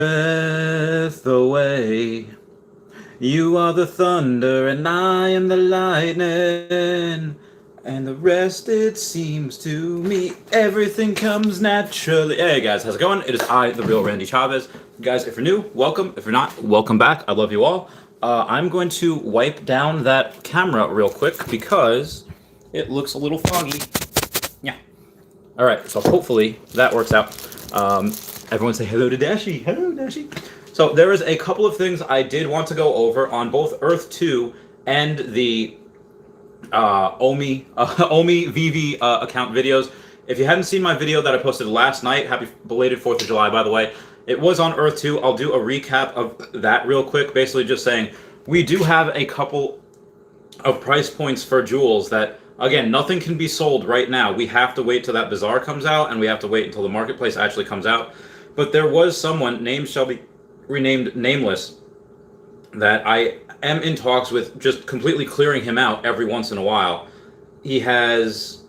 breath away. You are the thunder and I am the lightning. And the rest, it seems to me, everything comes naturally. Hey guys, how's it going? It is I, the real Randy Chavez. Guys, if you're new, welcome. If you're not, welcome back. I love you all. I'm going to wipe down that camera real quick because it looks a little foggy. Yeah. All right, so hopefully that works out. Everyone say hello to Dashi. Hello, Dashi. So there is a couple of things I did want to go over on both Earth 2 and the OMI VV account videos. If you hadn't seen my video that I posted last night, happy belated 4th of July, by the way. It was on Earth 2. I'll do a recap of that real quick, basically just saying we do have a couple of price points for jewels that, again, nothing can be sold right now. We have to wait till that bazaar comes out, and we have to wait until the marketplace actually comes out. But there was someone, names shall be renamed nameless, that I am in talks with, just completely clearing him out every once in a while. He has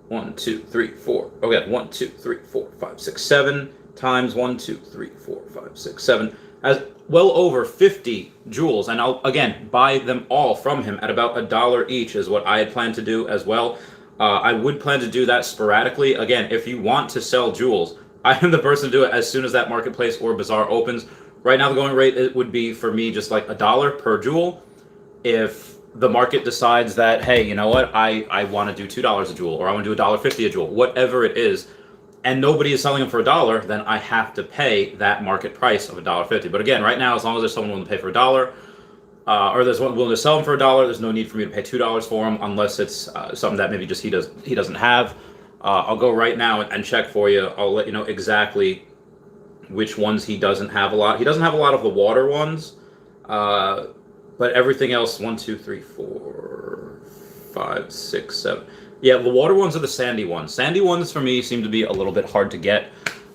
1, 2, 3, 4. Okay, 1, 2, 3, 4, 5, 6, 7 times 1, 2, 3, 4, 5, 6, 7. Has well over 50 jewels, and I'll again buy them all from him at about $1 each, is what I had planned to do as well. I would plan to do that sporadically. Again, if you want to sell jewels, I am the person to do it as soon as that marketplace or bazaar opens. Right now, the going rate it would be for me just like $1 per jewel. If the market decides that, hey, you know what, I want to do $2 a jewel, or I want to do $1.50 a jewel, whatever it is, and nobody is selling them for $1, then I have to pay that market price of $1.50. But again, right now, as long as there's someone willing to pay for $1, or there's one willing to sell them for $1, there's no need for me to pay $2 for them, unless it's something that maybe just he doesn't have. I'll go right now and check for you. I'll let you know exactly which ones he doesn't have a lot. He doesn't have a lot of the water ones, but everything else, 1, 2, 3, 4, 5, 6, 7. Yeah, the water ones are the sandy ones. Sandy ones for me seem to be a little bit hard to get,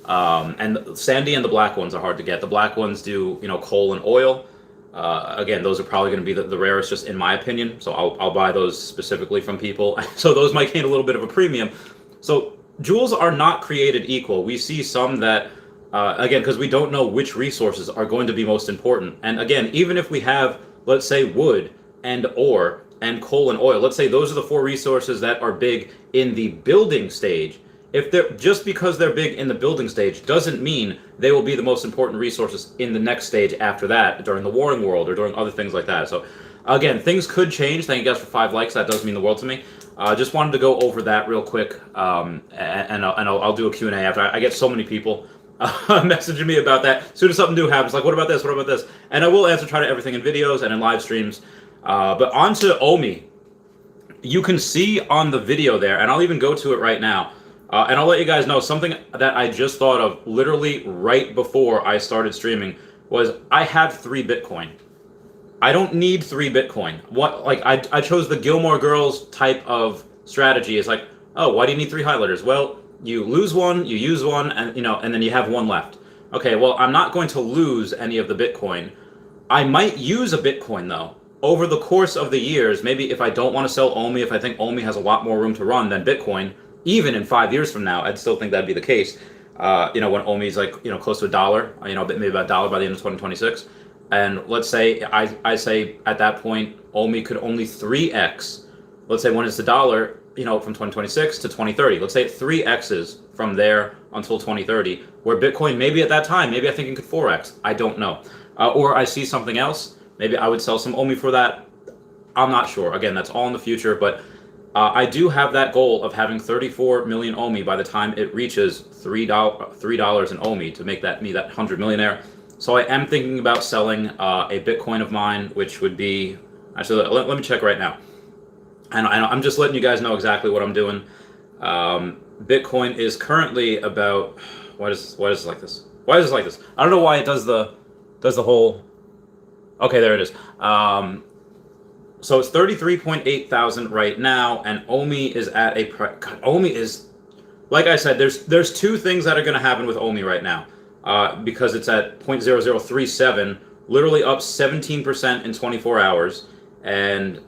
and the sandy and the black ones are hard to get. The black ones do, coal and oil. Again, those are probably going to be the rarest, just in my opinion. So I'll buy those specifically from people. So those might gain a little bit of a premium. So jewels are not created equal. We see some that, again, because we don't know which resources are going to be most important. And again, even if we have, let's say, wood and ore and coal and oil, let's say those are the 4 resources that are big in the building stage. If they're just because they're big in the building stage doesn't mean they will be the most important resources in the next stage after that, during the warring world or during other things like that. So again, things could change. Thank you guys for 5 likes. That does mean the world to me. Just wanted to go over that real quick, and I'll do a Q&A after. I get so many people messaging me about that. As soon as something new happens, like, what about this? What about this? And I will answer try to everything in videos and in live streams. But on to OMI. You can see on the video there, and I'll even go to it right now. And I'll let you guys know something that I just thought of literally right before I started streaming was I have 3 Bitcoin. I don't need 3 Bitcoin. I chose the Gilmore Girls type of strategy. It's like, oh, why do you need 3 highlighters? Well, you lose one, you use one, and and then you have one left. Okay, well, I'm not going to lose any of the Bitcoin. I might use a Bitcoin though over the course of the years. Maybe if I don't want to sell OMI, if I think OMI has a lot more room to run than Bitcoin, even in 5 years from now, I'd still think that'd be the case. When OMI is like close to $1, maybe about $1 by the end of 2026. And let's say I say at that point OMI could only 3x. Let's say when it's $1, from 2026 to 2030. Let's say it 3x's from there until 2030. Where Bitcoin maybe at that time, maybe I think it could 4x. I don't know. Or I see something else. Maybe I would sell some OMI for that. I'm not sure. Again, that's all in the future. But I do have that goal of having 34 million OMI by the time it reaches $3 in OMI to make me that 100 millionaire. So I am thinking about selling a Bitcoin of mine, which would be, actually, let me check right now. And I'm just letting you guys know exactly what I'm doing. Bitcoin is currently about, why is it like this? Why is it like this? I don't know why it does the whole, okay, there it is. So it's 33.8 thousand right now, and OMI is at a, God, OMI is, like I said, there's 2 things that are going to happen with OMI right now. Because it's at 0.0037, literally up 17% in 24 hours, and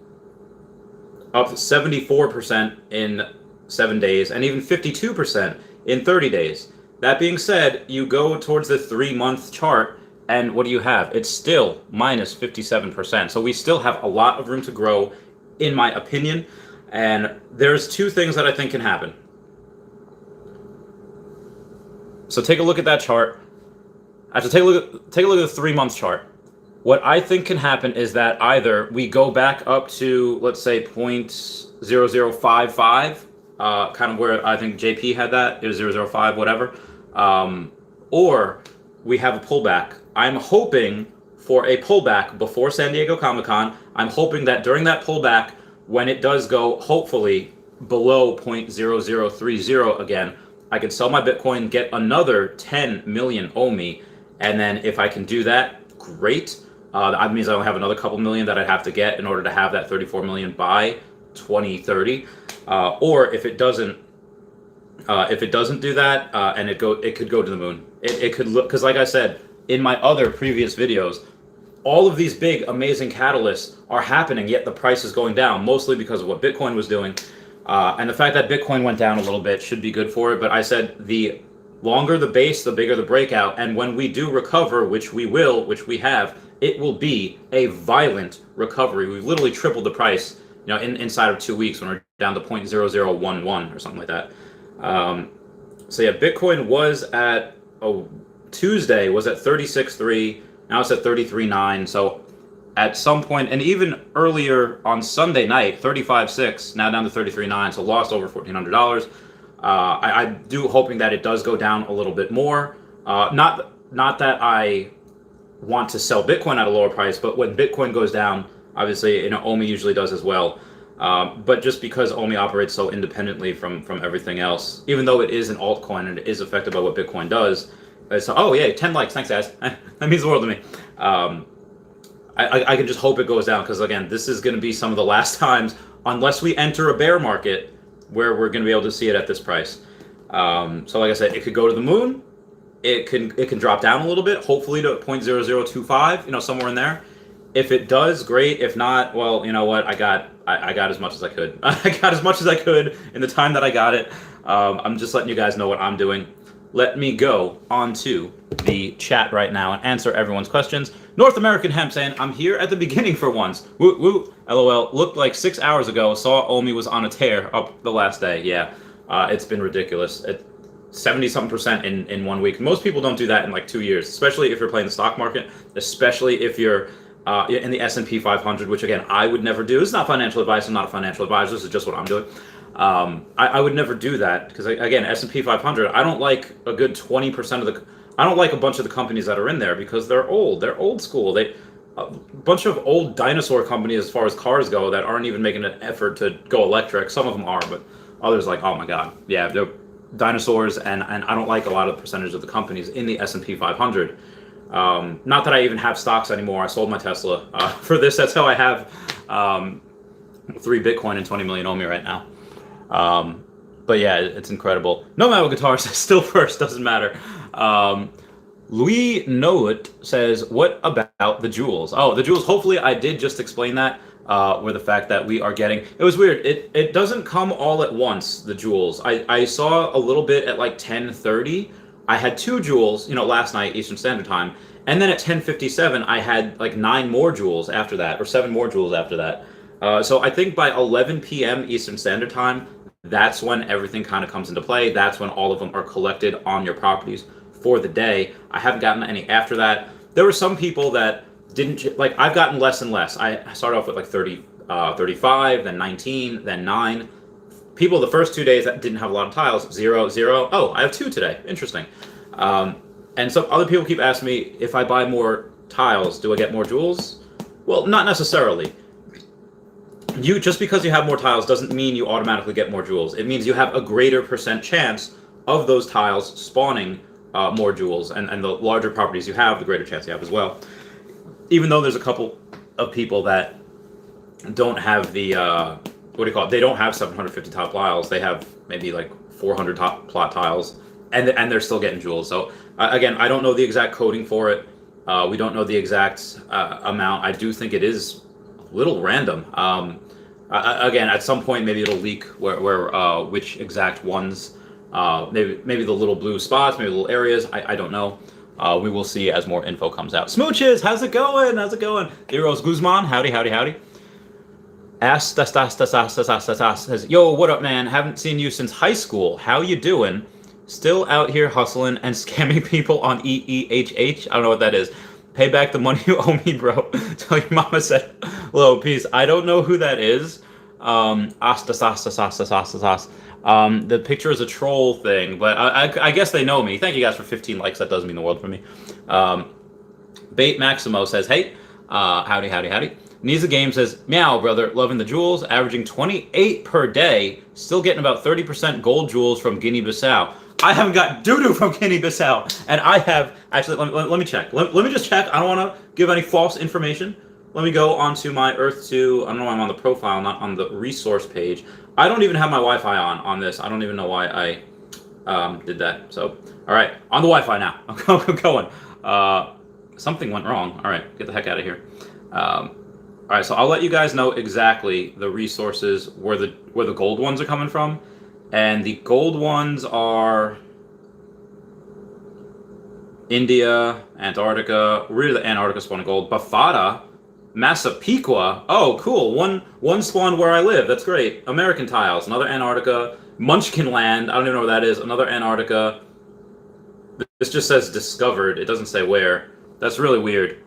up 74% in 7 days, and even 52% in 30 days. That being said, you go towards the 3-month chart, and what do you have? It's still minus 57%. So we still have a lot of room to grow, in my opinion. And there's two things that I think can happen. So take a look at that chart. Actually, take a look at the 3-month chart. What I think can happen is that either we go back up to, let's say, 0.0055, kind of where I think JP had that. It was 0.005, whatever. Or we have a pullback. I'm hoping for a pullback before San Diego Comic-Con. I'm hoping that during that pullback, when it does go, hopefully, below 0.0030 again, I can sell my Bitcoin, get another 10 million OMI, and then if I can do that, great. That means I only have another couple million that I'd have to get in order to have that 34 million by 2030. Or if it doesn't do that, and it could go to the moon. It could look, because like I said in my other previous videos, all of these big amazing catalysts are happening, yet the price is going down, mostly because of what Bitcoin was doing. And the fact that Bitcoin went down a little bit should be good for it. But I said the longer the base, the bigger the breakout. And when we do recover, which we will, which we have, it will be a violent recovery. We've literally tripled the price, inside of 2 weeks when we're down to 0.0011 or something like that. So yeah, Bitcoin was at Tuesday was at 36.3. Now it's at 33.9. So at some point, and even earlier on Sunday night, 35.6. Now down to 33.9. So lost over $1,400. I do hoping that it does go down a little bit more. Not that I want to sell Bitcoin at a lower price, but when Bitcoin goes down, obviously, OMI usually does as well. But just because OMI operates so independently from everything else, even though it is an altcoin and it is affected by what Bitcoin does. So, oh yeah, 10 likes, thanks guys. That means the world to me. I can just hope it goes down, because again, this is going to be some of the last times, unless we enter a bear market, where we're going to be able to see it at this price. So like I said, it could go to the moon. It can drop down a little bit, hopefully to 0.0025, somewhere in there. If it does, great. If not, well, you know what? I got as much as I could. I got as much as I could in the time that I got it. I'm just letting you guys know what I'm doing. Let me go onto the chat right now and answer everyone's questions. North American Hemp saying, I'm here at the beginning for once. Woo woo. LOL. Looked like 6 hours ago. Saw OMI was on a tear up the last day. Yeah, it's been ridiculous. 70-something% in 1 week. Most people don't do that in like 2 years, especially if you're playing the stock market, especially if you're in the S&P 500, which again, I would never do. It's not financial advice. I'm not a financial advisor. This is just what I'm doing. I would never do that because, again, S&P 500, I don't like a good 20% of I don't like a bunch of the companies that are in there because they're old. They're old school. A bunch of old dinosaur companies as far as cars go that aren't even making an effort to go electric. Some of them are, but others like, oh my God. Yeah, they're dinosaurs, and I don't like a lot of the percentage of the companies in the S&P 500. Not that I even have stocks anymore. I sold my Tesla for this. That's how I have 3 Bitcoin and 20 million OMI right now. But yeah, it's incredible. No matter what guitar says, still first, doesn't matter. Louis Noet says, what about the jewels? Oh, the jewels, hopefully I did just explain that, where the fact that we are getting, it was weird. It doesn't come all at once, the jewels. I saw a little bit at like 10:30. I had 2 jewels, last night, Eastern Standard Time. And then at 10:57, I had like 9 more jewels after that, or 7 more jewels after that. So I think by 11 p.m. Eastern Standard Time, that's when everything kind of comes into play. That's when all of them are collected on your properties for the day. I haven't gotten any after that. There were some people that didn't, like, I've gotten less and less. I started off with like 30, 35, then 19, then 9. People the first 2 days that didn't have a lot of tiles, 0, 0. Oh, I have 2 today. Interesting. And some other people keep asking me, if I buy more tiles, do I get more jewels? Well, not necessarily. Just because you have more tiles doesn't mean you automatically get more jewels. It means you have a greater % chance of those tiles spawning more jewels, and the larger properties you have, the greater chance you have as well. Even though there's a couple of people that don't have the they don't have 750 top tiles. They have maybe like 400 top plot tiles, and they're still getting jewels. So again, I don't know the exact coding for it. We don't know the exact amount. I do think it is a little random. Again, at some point maybe it'll leak where which exact ones Maybe the little blue spots, maybe the little areas. I don't know. We will see as more info comes out. Smooches, how's it going? How's it going? Eros Guzman, howdy, howdy, howdy. Says, yo, what up, man? Haven't seen you since high school. How you doing? Still out here hustling and scamming people on EEHH? I don't know what that is. Pay back the money you owe me, bro. Tell your mama said, hello, peace. I don't know who that is. The picture is a troll thing, but I guess they know me. Thank you guys for 15 likes. That does mean the world for me. Bait Maximo says, hey, howdy, howdy, howdy. Niza Game says, meow, brother, loving the jewels, averaging 28 per day, still getting about 30% gold jewels from Guinea-Bissau. I haven't got doo-doo from Guinea-Bissau, and I have, actually, let me check. Let me just check. I don't want to give any false information. Let me go onto my Earth 2, I don't know why I'm on the profile, not on the resource page. I don't even have my Wi-Fi on this. I don't even know why I did that. So, all right, on the Wi-Fi now. I'm going. Something went wrong. All right, get the heck out of here. All right, so I'll let you guys know exactly the resources where the gold ones are coming from, and the gold ones are India, Antarctica. Really, the Antarctica spawn of gold. Bafada, Massapequa. Oh, cool. One spawned where I live. That's great. American tiles. Another Antarctica. Munchkin Land. I don't even know where that is. Another Antarctica. This just says discovered. It doesn't say where. That's really weird.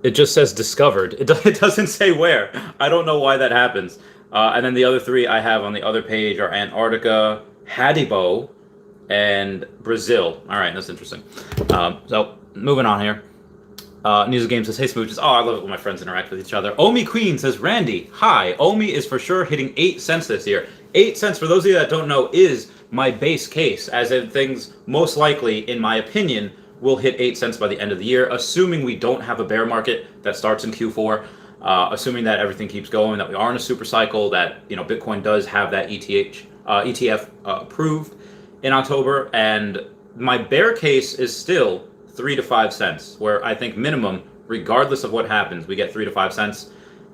It just says discovered. It doesn't say where. I don't know why that happens. And then the other three I have on the other page are Antarctica, Hadibo, and Brazil. All right, that's interesting. So moving on here. News Game says, hey Smooches. Oh, I love it when my friends interact with each other. OMI Queen says, Randy, hi. OMI is for sure hitting 8 cents this year. 8 cents, for those of you that don't know, is my base case, as in things most likely, in my opinion, will hit 8 cents by the end of the year, assuming we don't have a bear market that starts in Q4, assuming that everything keeps going, that we are in a super cycle, that Bitcoin does have that ETF approved in October, and my bear case is still 3 to 5 cents, where I think minimum, regardless of what happens, we get 3 to 5 cents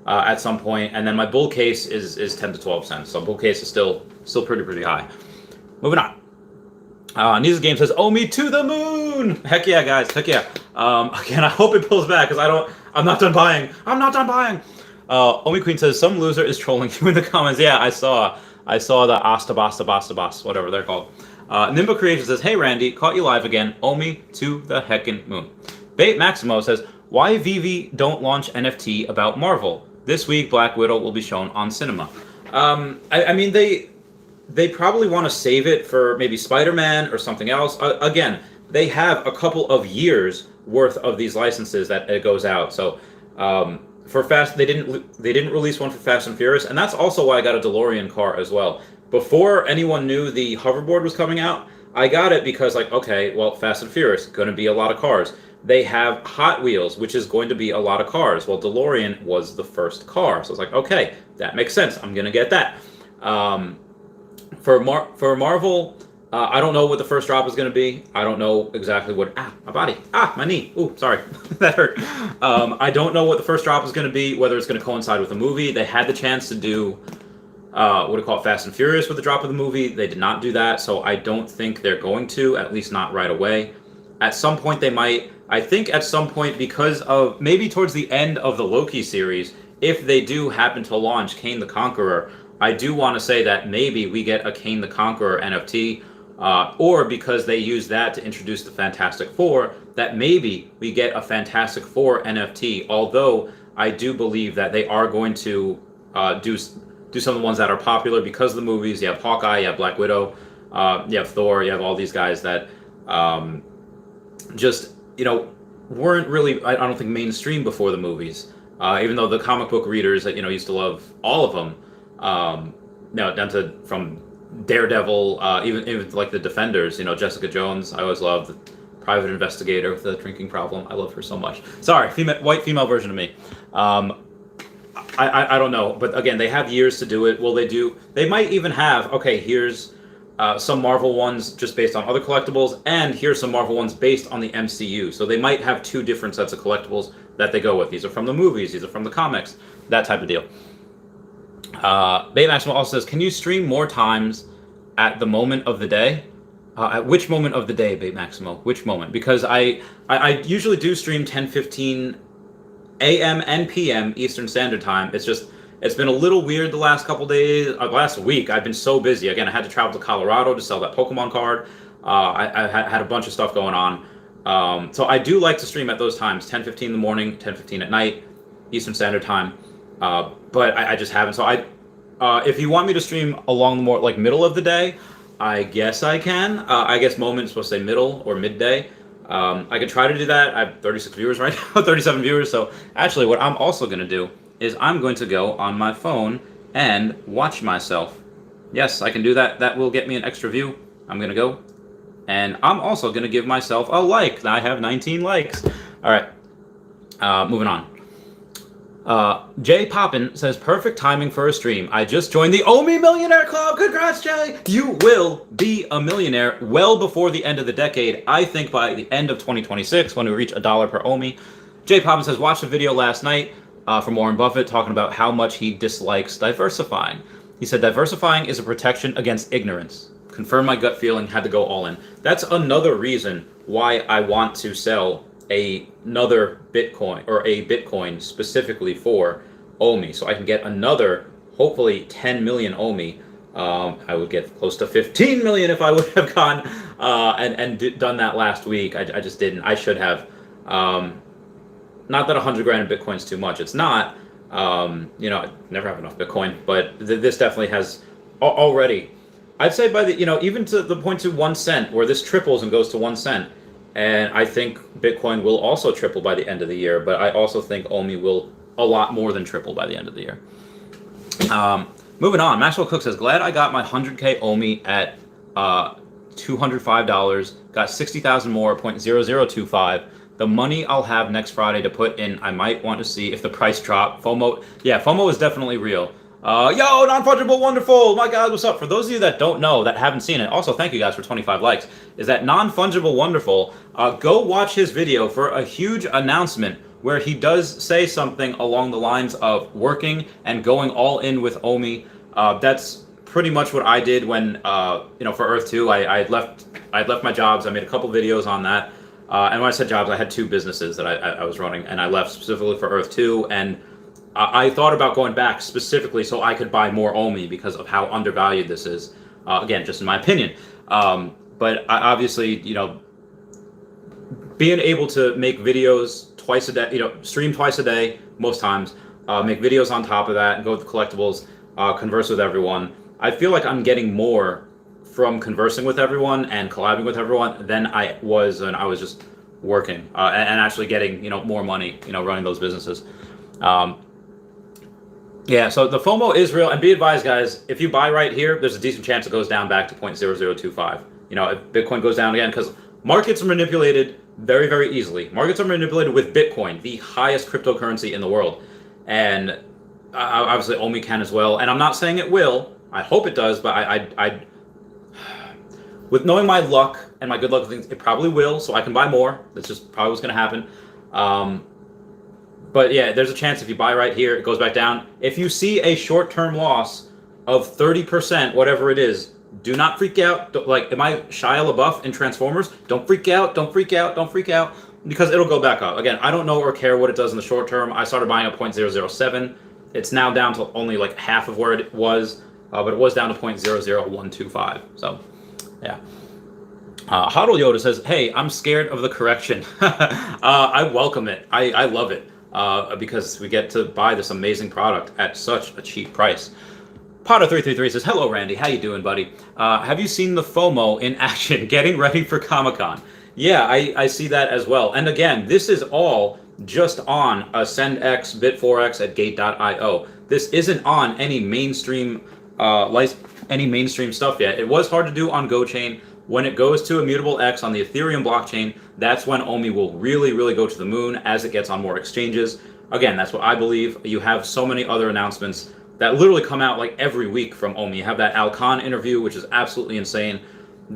at some point, and then my bull case is 10 to 12 cents. So bull case is still pretty high. Moving on. News Game says, "Oh, me to the moon!" Heck yeah, guys. Heck yeah. Again, I hope it pulls back because I'm not done buying. I'm not done buying. Omi Queen says, "Some loser is trolling you in the comments." Yeah, I saw the Astabas, whatever they're called. Nimba Creation says, "Hey Randy, caught you live again. Omi to the heckin' moon." Bait Maximo says, "Why Vivi don't launch NFT about Marvel? This week Black Widow will be shown on cinema." I mean, they probably want to save it for maybe Spider-Man or something else. Again, they have a couple of years worth of these licenses that it goes out. So for Fast, they didn't release one for Fast and Furious, and that's also why I got a DeLorean car as well. Before anyone knew the hoverboard was coming out, I got it because okay, well, Fast and Furious, going to be a lot of cars. They have Hot Wheels, which is going to be a lot of cars. Well, DeLorean was the first car, so it's okay, that makes sense. I'm going to get that. For Marvel, I don't know what the first drop is going to be. I don't know exactly what... my body. My knee. Ooh, sorry. That hurt. I don't know what the first drop is going to be, whether it's going to coincide with the movie. They had the chance to do, Fast and Furious with the drop of the movie. They did not do that, so I don't think they're going to, at least not right away. At some point they might. I think at some point, because of... maybe towards the end of the Loki series, if they do happen to launch Kane the Conqueror, I do want to say that maybe we get a Kane the Conqueror NFT, or because they use that to introduce the Fantastic Four, that maybe we get a Fantastic Four NFT, although I do believe that they are going to do some of the ones that are popular because of the movies. You have Hawkeye, you have Black Widow, you have Thor, you have all these guys that weren't really, I don't think, mainstream before the movies, even though the comic book readers that used to love all of them, down to from Daredevil, even like the Defenders, Jessica Jones. I always loved the private investigator with the drinking problem. I love her so much. Sorry, white female version of me. I don't know, but again, they have years to do it. Will they do? They might even have, okay, here's some Marvel ones just based on other collectibles, and here's some Marvel ones based on the MCU. So they might have two different sets of collectibles that they go with. These are from the movies, these are from the comics, that type of deal. Bay Maximo also says, can you stream more times at the moment of the day? At which moment of the day, Bay Maximo? Which moment? Because I usually do stream 10:15 a.m. and p.m. Eastern Standard Time. It's been a little weird the last couple days. Last week, I've been so busy. Again, I had to travel to Colorado to sell that Pokemon card. I had a bunch of stuff going on. So I do like to stream at those times, 10:15 in the morning, 10:15 at night, Eastern Standard Time. But I just haven't. So if you want me to stream along the more like middle of the day, I guess I can. I guess moment is supposed to say middle or midday. I could try to do that. I have 36 viewers right now, 37 viewers. So actually, what I'm also going to do is I'm going to go on my phone and watch myself. Yes, I can do that. That will get me an extra view. I'm going to go. And I'm also going to give myself a like. I have 19 likes. All right. Moving on. Jay Poppin says, perfect timing for a stream. I just joined the OMI Millionaire Club. Congrats, Jay. You will be a millionaire well before the end of the decade. I think by the end of 2026, when we reach $1 per OMI. Jay Poppin says, watched a video last night from Warren Buffett talking about how much he dislikes diversifying. He said, diversifying is a protection against ignorance. Confirmed my gut feeling, had to go all in. That's another reason why I want to sell another Bitcoin, or a Bitcoin specifically for OMI, so I can get another, hopefully 10 million OMI. I would get close to 15 million if I would have gone and done that last week. I just didn't. I should have. Not that 100 grand in Bitcoin is too much. It's not. I never have enough Bitcoin, but this definitely has already. I'd say by the, even to the point to 1 cent, where this triples and goes to 1 cent. And I think Bitcoin will also triple by the end of the year, but I also think OMI will a lot more than triple by the end of the year. Moving on, Maxwell Cook says, glad I got my 100K OMI at $205, got 60,000 more, 0.0025. The money I'll have next Friday to put in, I might want to see if the price drop. FOMO, yeah, FOMO is definitely real. Yo, non-fungible wonderful, my God, what's up? For those of you that don't know, that haven't seen it, also thank you guys for 25 likes, is that non-fungible wonderful, go watch his video for a huge announcement where he does say something along the lines of working and going all in with OMI. That's pretty much what I did when, for Earth 2, I had left my jobs, I made a couple videos on that, and when I said jobs, I had 2 businesses that I was running, and I left specifically for Earth 2, and I thought about going back specifically so I could buy more OMI because of how undervalued this is. Again, just in my opinion. But obviously, being able to make videos twice a day, stream twice a day, most times, make videos on top of that, and go with the collectibles, converse with everyone. I feel like I'm getting more from conversing with everyone and collabing with everyone than I was when I was just working and actually getting, more money, running those businesses. Yeah, so the FOMO is real, and be advised, guys, if you buy right here, there's a decent chance it goes down back to 0.0025. If Bitcoin goes down again, because markets are manipulated very, very easily. Markets are manipulated with Bitcoin, the highest cryptocurrency in the world. And obviously OMI can as well. And I'm not saying it will. I hope it does, but I with knowing my luck and my good luck things, it probably will, so I can buy more. That's just probably what's going to happen. But yeah, there's a chance if you buy right here, it goes back down. If you see a short-term loss of 30%, whatever it is, do not freak out. Am I Shia LaBeouf in Transformers? Don't freak out, don't freak out, don't freak out, because it'll go back up. Again, I don't know or care what it does in the short term. I started buying at 0.007. It's now down to only like half of where it was, but it was down to 0.00125. So, yeah. Hodl Yoda says, hey, I'm scared of the correction. I welcome it. I love it. Because we get to buy this amazing product at such a cheap price. Potter333 says, hello, Randy. How you doing, buddy? Have you seen the FOMO in action, getting ready for Comic-Con? Yeah, I see that as well. And again, this is all just on AscendX, Bit4X at Gate.io. This isn't on any mainstream stuff yet. It was hard to do on GoChain. When it goes to Immutable X on the Ethereum blockchain, that's when OMI will really, really go to the moon as it gets on more exchanges. Again, that's what I believe. You have so many other announcements that literally come out like every week from OMI. You have that Al Khan interview, which is absolutely insane.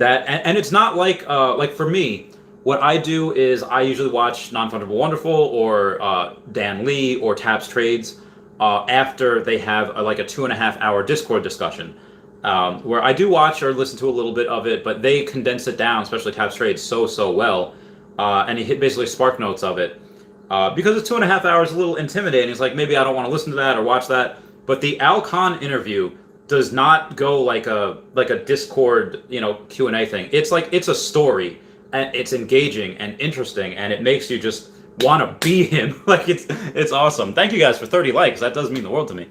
And it's not like for me, what I do is I usually watch Non-Fungible Wonderful or Dan Lee or Taps Trades. after they have like a 2.5 hour Discord discussion, where I do watch or listen to a little bit of it, but they condense it down, especially Caps Trade, so well, and he hit basically spark notes of it. Because it's 2.5 hours, a little intimidating. It's like, maybe I don't want to listen to that or watch that. But the Al Khan interview does not go like a Discord, Q&A thing. It's like, it's a story, and it's engaging and interesting, and it makes you just want to be him. Like, it's awesome. Thank you guys for 30 likes. That does mean the world to me.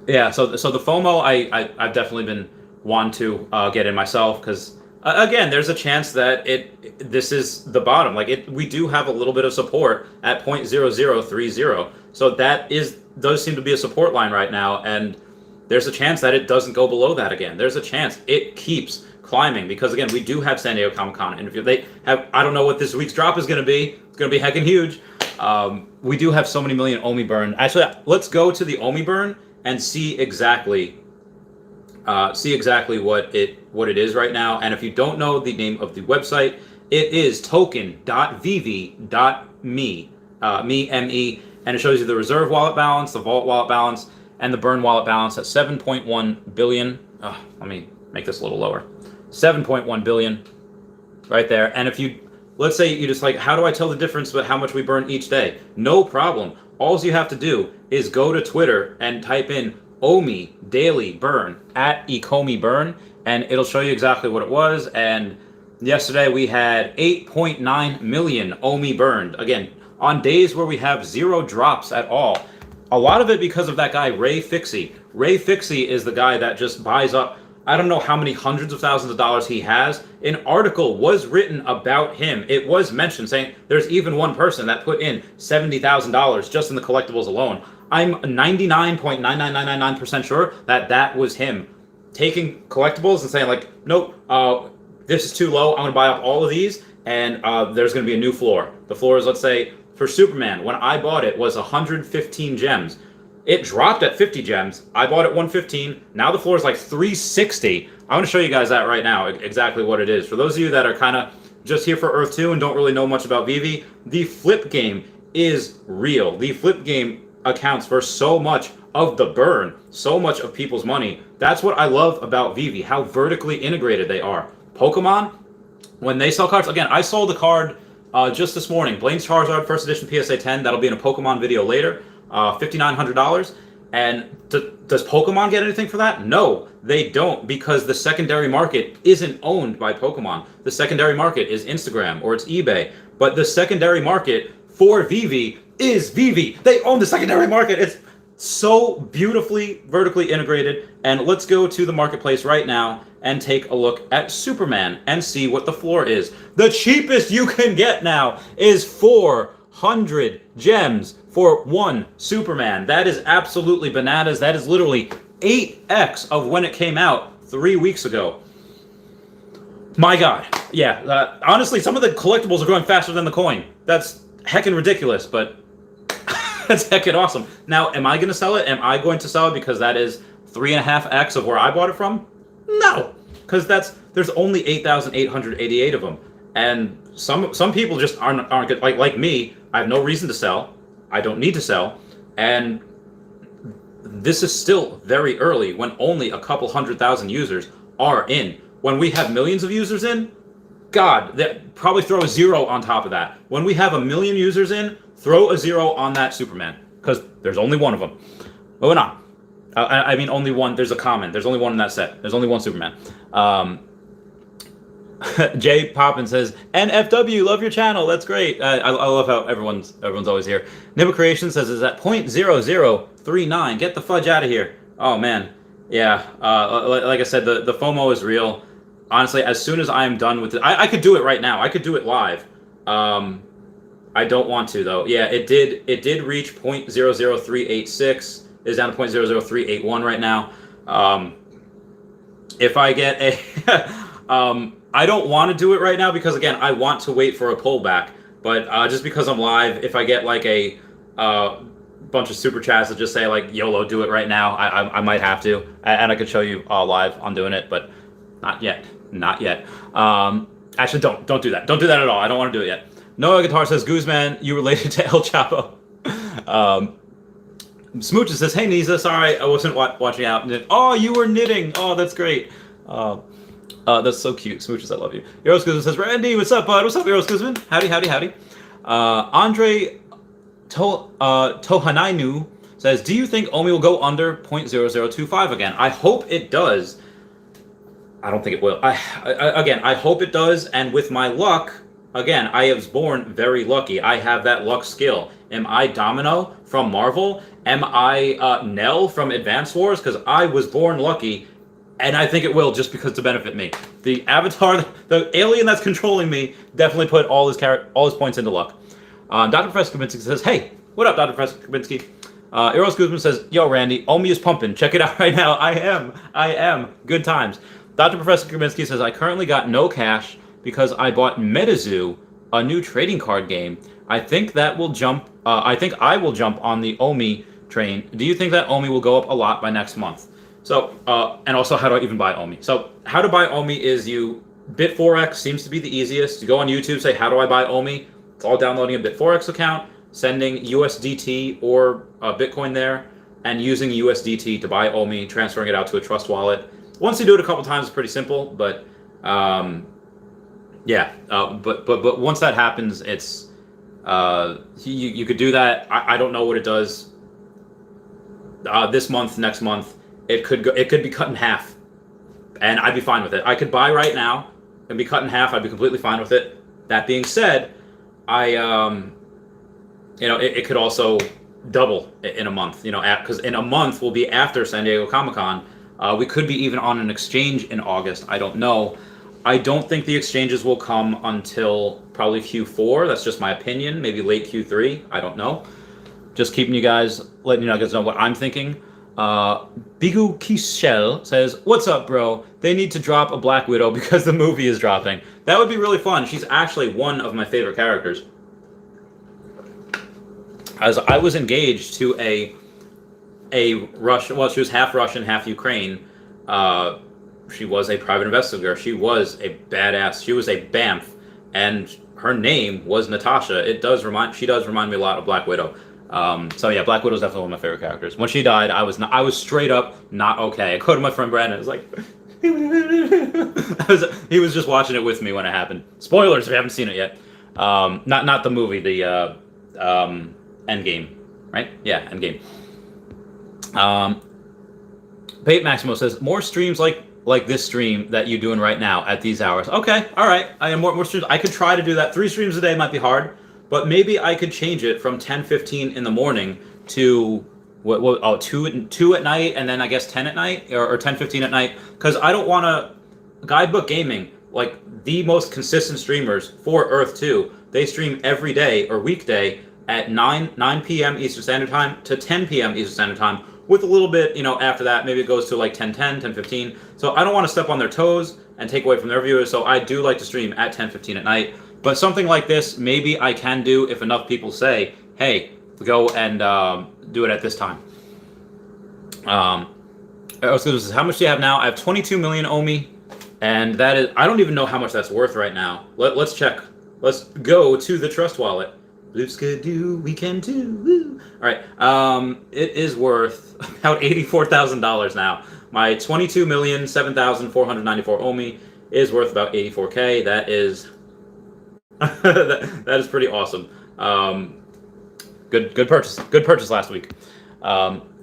Yeah, so the FOMO, I've definitely been wanting to get in myself, because again, there's a chance that this is the bottom. Like, we do have a little bit of support at 0.0030, so that does seem to be a support line right now, and there's a chance that it doesn't go below that again. There's a chance it keeps climbing, because again, we do have San Diego Comic-Con interview. They have, I don't know what this week's drop is going to be. It's going to be heckin' huge. We do have so many million OMI burn. Actually, let's go to the OMI burn and see exactly what it is right now. And if you don't know the name of the website, it is token.vv.me, me, and it shows you the reserve wallet balance, the vault wallet balance, and the burn wallet balance at 7.1 billion. Let me make this a little lower. 7.1 billion right there. And if let's say you just like, how do I tell the difference about how much we burn each day? No problem. All you have to do is go to Twitter and type in OMI daily burn at Ecomi burn, and it'll show you exactly what it was. And yesterday we had 8.9 million OMI burned. Again, on days where we have 0 drops at all. A lot of it because of that guy, Ray Fixie. Ray Fixie is the guy that just buys up, I don't know how many hundreds of thousands of dollars he has. An article was written about him. It was mentioned, saying there's even one person that put in $70,000 just in the collectibles alone. I'm 99.99999% sure that was him taking collectibles and saying like, nope, this is too low. I'm going to buy up all of these, and there's going to be a new floor. The floor is, let's say, for Superman, when I bought it, was 115 gems. It dropped at 50 gems. I bought it 115. Now the floor is like 360. I'm going to show you guys that right now, exactly what it is. For those of you that are kind of just here for Earth 2 and don't really know much about VV, the flip game is real. The flip game accounts for so much of the burn, so much of people's money. That's what I love about VV, how vertically integrated they are. Pokemon, when they sell cards, again, I sold a card just this morning, Blaine's Charizard First Edition PSA 10. That'll be in a Pokemon video later. $5,900. And does Pokemon get anything for that? No, they don't, because the secondary market isn't owned by Pokemon. The secondary market is Instagram or it's eBay. But the secondary market for VV is VV. They own the secondary market. It's so beautifully vertically integrated. And let's go to the marketplace right now and take a look at Superman and see what the floor is. The cheapest you can get now is 400 gems for one Superman. That is absolutely bananas. That is literally 8x of when it came out 3 weeks ago. My God. Yeah, honestly, some of the collectibles are going faster than the coin. That's heckin' ridiculous, but that's heckin' awesome. Now, am I going to sell it? Am I going to sell it because that is 3.5x of where I bought it from? No, because there's only 8,888 of them. And some people just aren't good. Like me, I have no reason to sell. I don't need to sell. And this is still very early when only a couple 100,000 users are in. When we have millions of users in, God, probably throw a 0 on top of that. When we have 1 million users in, throw a 0 on that Superman, because there's only one of them. Moving on. I mean, only one. There's a comment. There's only one in that set. There's only one Superman. Jay Poppin says, NFW, love your channel. That's great. I love how everyone's always here. Nibba Creation says, is at 0.0039. Get the fudge out of here. Oh, man. Yeah. Like I said, the FOMO is real. Honestly, as soon as I am done with it, I could do it right now. I could do it live. I don't want to, though. Yeah, it did reach 0.00386. It's down to 0.00381 right now. If I get a... I don't want to do it right now because, again, I want to wait for a pullback. But just because I'm live, if I get like a bunch of super chats that just say like YOLO, do it right now, I might have to, and I could show you live on doing it, but not yet, not yet. Actually, don't do that. Don't do that at all. I don't want to do it yet. Noah Guitar says, Guzman, you related to El Chapo. Smooches says, "Hey Nisa, sorry I wasn't watching out." And then, oh, you were knitting. Oh, that's great. That's so cute. Smooches, I love you. Eros Guzman says, "Randy, what's up, bud? What's up, Eros Guzman? Howdy, howdy, howdy." Andre Tohanainu says, "Do you think OMI will go under 0.0025 again?" I hope it does. I don't think it will. I hope it does. And with my luck, again, I was born very lucky. I have that luck skill. Am I Domino from Marvel? Am I Nell from Advance Wars? Because I was born lucky, and I think it will just because to benefit me. The avatar, the alien that's controlling me, definitely put all his points into luck. Dr. Professor Kabinski says, "Hey, what up, Dr. Professor Kabinski?" Eros Guzman says, "Yo, Randy, OMI is pumping. Check it out right now." I am. Good times. Dr. Professor Kabinski says, "I currently got no cash because I bought MetaZoo, a new trading card game. I think I will jump on the OMI train. Do you think that OMI will go up a lot by next month?" So, and also, how do I even buy OMI? So, how to buy OMI is Bit4x seems to be the easiest. You go on YouTube, say, "How do I buy OMI?" It's all downloading a Bit4x account, sending USDT or Bitcoin there, and using USDT to buy OMI, transferring it out to a trust wallet. Once you do it a couple times, it's pretty simple, but but once that happens, it's you could do that. I don't know what it does this month, next month. It could be cut in half, and I'd be fine with it. I could buy right now and be cut in half. I'd be completely fine with it. That being said, it could also double in a month. Because in a month will be after San Diego Comic-Con. We could be even on an exchange in August. I don't know. I don't think the exchanges will come until probably Q4. That's just my opinion. Maybe late Q3. I don't know. Just letting you guys know what I'm thinking. Bigu Kishel says, "What's up, bro? They need to drop a Black Widow because the movie is dropping. That would be really fun. She's actually one of my favorite characters. As I was engaged to a Russian, well, she was half Russian, half Ukraine. She was a private investigator. She was a badass. She was a BAMF, and her name was Natasha. She does remind me a lot of Black Widow. So yeah, Black Widow is definitely one of my favorite characters. When she died, I was straight up not okay. I go to my friend Brandon. I was like, he was just watching it with me when it happened. Spoilers if you haven't seen it yet. Not the movie, the Endgame, right? Yeah, Endgame. Pate Maximo says, "More streams like this stream that you're doing right now at these hours." Okay, all right. I have more streams. I could try to do that. 3 streams a day might be hard, but maybe I could change it from 10:15 in the morning to 2 at night, and then I guess 10 at night or 10:15 at night, because I don't want to. Guidebook Gaming, like the most consistent streamers for Earth 2, they stream every day or weekday at 9 p.m. Eastern Standard Time to 10 p.m. Eastern Standard Time, with a little bit, after that, maybe it goes to like 10:10, 10:15. So I don't want to step on their toes and take away from their viewers, so I do like to stream at 10:15 at night. But something like this, maybe I can do if enough people say, "Hey, go and do it at this time." How much do you have now? I have 22 million OMI, and that is, I don't even know how much that's worth right now. Let's check. Let's go to the trust wallet. Blues could do, we can too. Woo. All right. It is worth about $84,000 now. My 22,007,494 OMI is worth about 84K. That is that is pretty awesome. Good purchase. Good purchase last week.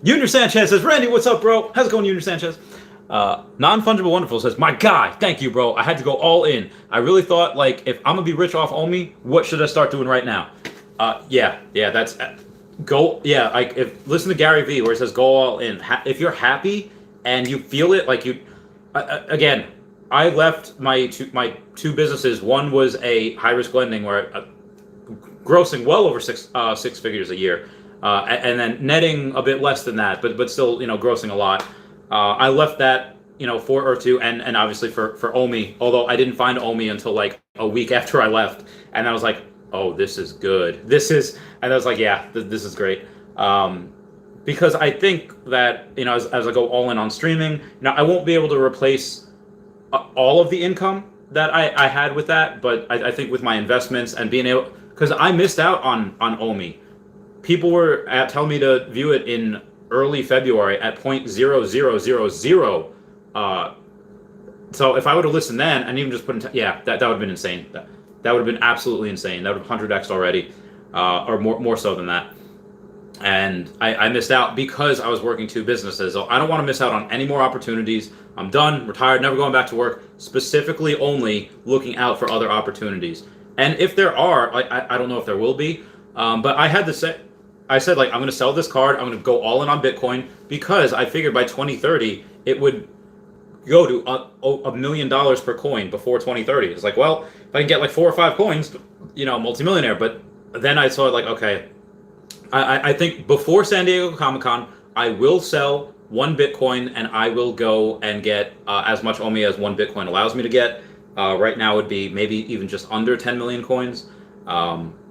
Junior Sanchez says, "Randy, what's up, bro? How's it going, Junior Sanchez?" Non-Fungible Wonderful says, "My guy, thank you, bro. I had to go all in. I really thought, if I'm gonna be rich off OMI, what should I start doing right now?" That's go. Yeah, listen to Gary Vee where he says, "Go all in." If you're happy and you feel it, again, I left my two businesses. One was a high-risk lending where grossing well over six figures a year, and then netting a bit less than that, but still grossing a lot. I left that for Earth 2 and obviously for OMI, although I didn't find OMI until a week after I left, and I was like, "Oh, this is good. And I was like, "Yeah, this is great." Because I think that as I go all in on streaming, I won't be able to replace all of the income that I had with that, but I think with my investments and being able, because I missed out on OMI. people were telling me to view it in early February at 0.0000. So if I would have listened then and even just put in, that would have been insane. That would have been absolutely insane. That would have 100x already, or more so than that. And I missed out because I was working 2 businesses. So I don't want to miss out on any more opportunities. I'm done, retired, never going back to work, specifically only looking out for other opportunities. And if there are, I don't know if there will be, but I said, like, I'm going to sell this card. I'm going to go all in on Bitcoin because I figured by 2030, it would go to $1 million per coin before 2030. It's like, well, if I can get like 4 or 5 coins, multimillionaire. But then I saw like, okay, I think before San Diego Comic-Con, I will sell 1 Bitcoin and I will go and get as much OMI as 1 Bitcoin allows me to get. Right now would be maybe even just under 10 million coins.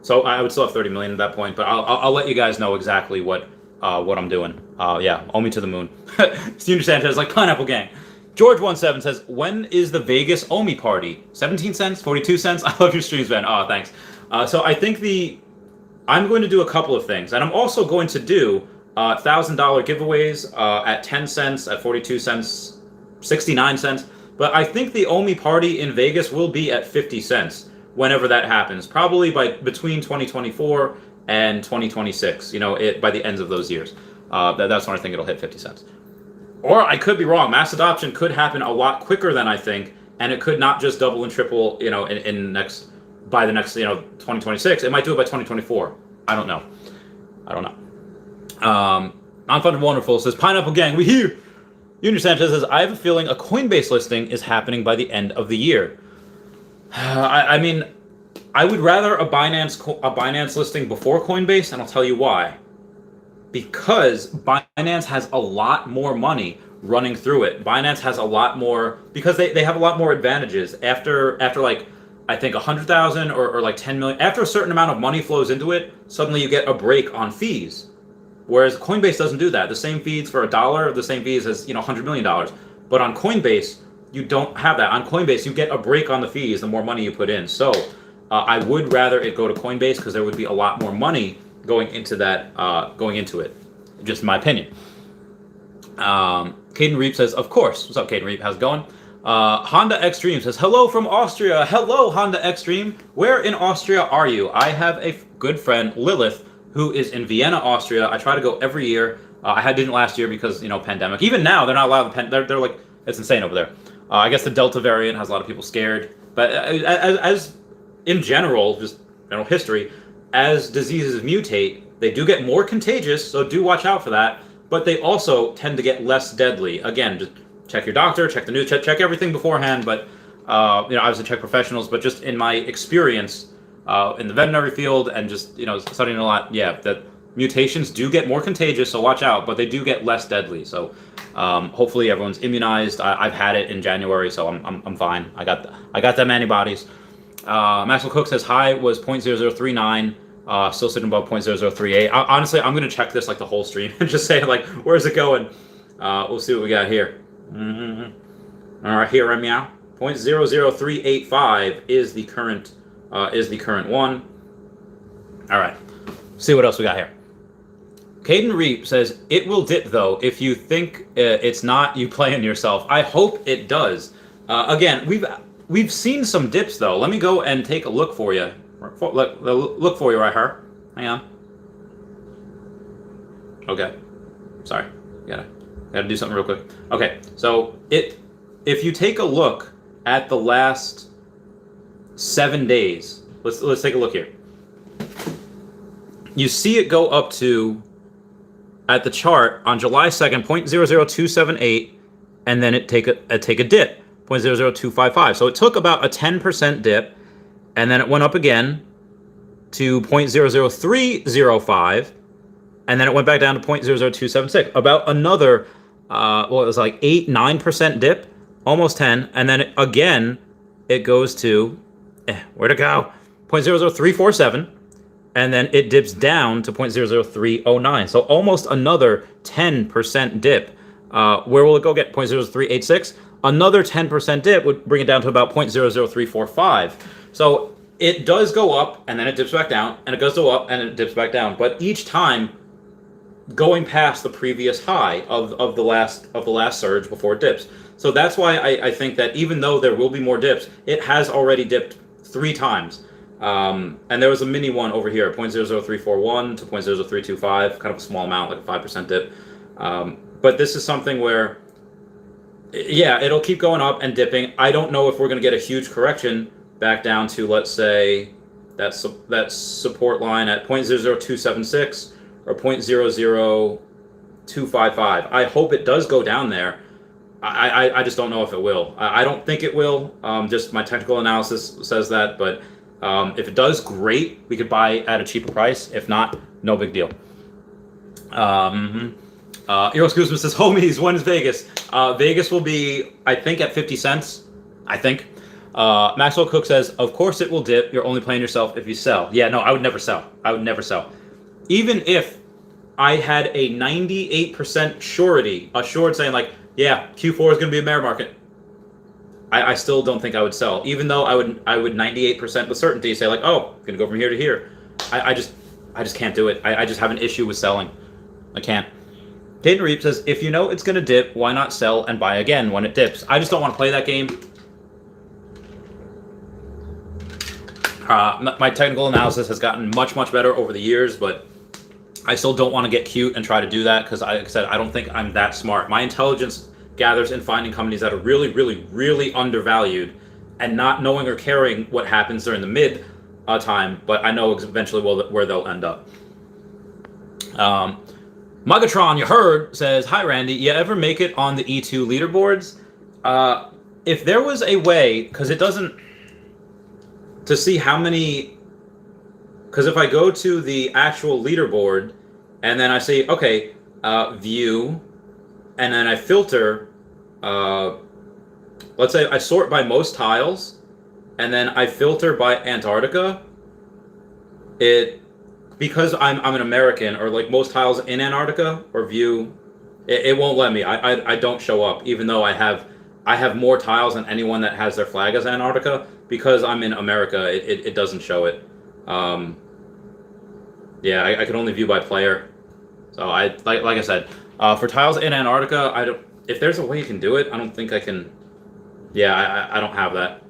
So I would still have 30 million at that point, but I'll let you guys know exactly what I'm doing. OMI to the moon. Senior Sanchez, like Pineapple Gang. George17 says, when is the Vegas OMI party? 17 cents? 42 cents? I love your streams, man. Oh, thanks. So I think I'm going to do a couple of things, and I'm also going to do $1,000 giveaways at 10 cents, at 42 cents, 69 cents. But I think the OMI party in Vegas will be at 50 cents whenever that happens, probably between 2024 and 2026, by the ends of those years. That's when I think it'll hit 50 cents. Or I could be wrong. Mass adoption could happen a lot quicker than I think, and it could not just double and triple, by the next, 2026. It might do it by 2024. I don't know. Non-Funded Wonderful says, Pineapple Gang, we here. Junior Sanchez says, I have a feeling a Coinbase listing is happening by the end of the year. I mean, I would rather a Binance listing before Coinbase, and I'll tell you why. Because Binance has a lot more money running through it. Binance has a lot more, because they have a lot more advantages. After like, I think 100,000 or like 10 million, after a certain amount of money flows into it, suddenly you get a break on fees. Whereas Coinbase doesn't do that. The same fees for $1, the same fees as $100 million. But on Coinbase, you don't have that. On Coinbase, you get a break on the fees the more money you put in. So I would rather it go to Coinbase because there would be a lot more money going into that, going into it. Just my opinion. Caden Reap says, of course. What's up, Caden Reap? How's it going? Honda Extreme says, hello from Austria. Hello, Honda Extreme. Where in Austria are you? I have a good friend, Lilith, who is in Vienna, Austria. I try to go every year. I didn't last year because, pandemic. Even now, they're not allowed to, they're like, it's insane over there. I guess the Delta variant has a lot of people scared. But as in general, just general history, as diseases mutate, they do get more contagious, so do watch out for that. But they also tend to get less deadly. Again, just check your doctor, check the news, check everything beforehand. But obviously check professionals. But just in my experience in the veterinary field and just studying a lot, that mutations do get more contagious. So watch out. But they do get less deadly. So hopefully everyone's immunized. I've had it in January, so I'm fine. I got them antibodies. Maxwell Cook says high was 0.0039. Still sitting above 0.0038. Honestly, I'm gonna check this like the whole stream and just say like, where's it going? We'll see what we got here. All right, here, meow. 0.00385 is the current one. All right, see what else we got here. Caden Reap says it will dip though. If you think it's not, you playing yourself. I hope it does. Again, we've seen some dips though. Let me go and take a look for you. Look for you right here. Hang on. Okay. Sorry. Gotta do something real quick. Okay. So if you take a look at the last 7 days, let's take a look here. You see it go up to, at the chart on July 2nd, 0.00278, and then it take a dip, 0.00255. So it took about a 10% dip. And then it went up again to 0.00305, and then it went back down to 0.00276. About another, it was like 8-9% dip, almost 10, and then it goes to, where'd it go? 0.00347, and then it dips down to 0.00309. So almost another 10% dip. Where will it go get? 0.00386. Another 10% dip would bring it down to about 0.00345. So it does go up and then it dips back down, and it goes go up and it dips back down. But each time going past the previous high of the last surge before it dips. So that's why I think that even though there will be more dips, it has already dipped 3 times. And there was a mini one over here, 0.00341 to 0.00325, kind of a small amount, like a 5% dip. But this is something where, yeah, it'll keep going up and dipping. I don't know if we're going to get a huge correction back down to, let's say, that support line at 0.00276 or 0.00255. I hope it does go down there. I just don't know if it will. I don't think it will. Just my technical analysis says that. But if it does, great. We could buy at a cheaper price. If not, no big deal. Eros Guzman says, homies, when is Vegas? Vegas will be, I think, at 50 cents. I think. Maxwell Cook says, of course it will dip. You're only playing yourself if you sell. Yeah, no, I would never sell. I would never sell. Even if I had a 98% surety, assured saying like, yeah, Q4 is going to be a bear market, I still don't think I would sell. Even though I would 98% with certainty say like, oh, going to go from here to here. I just can't do it. I just have an issue with selling. I can't. Dayton Reap says, if you know it's going to dip, why not sell and buy again when it dips? I just don't want to play that game. My technical analysis has gotten much, much better over the years, but I still don't want to get cute and try to do that because, like I said, I don't think I'm that smart. My intelligence gathers in finding companies that are really, really, really undervalued and not knowing or caring what happens during the mid time, but I know eventually where they'll end up. Megatron, you heard, says, hi, Randy. You ever make it on the E2 leaderboards? If there was a way, because it doesn't, to see how many, because if I go to the actual leaderboard and then I say, okay, view, and then I filter, let's say I sort by most tiles, and then I filter by Antarctica, because I'm an American, or like most tiles in Antarctica, or view, it won't let me. I don't show up, even though I have more tiles than anyone that has their flag as Antarctica. Because I'm in America, it doesn't show it. Yeah, I can only view by player. So like I said, for tiles in Antarctica, if there's a way you can do it, I don't think I can. Yeah, I don't have that.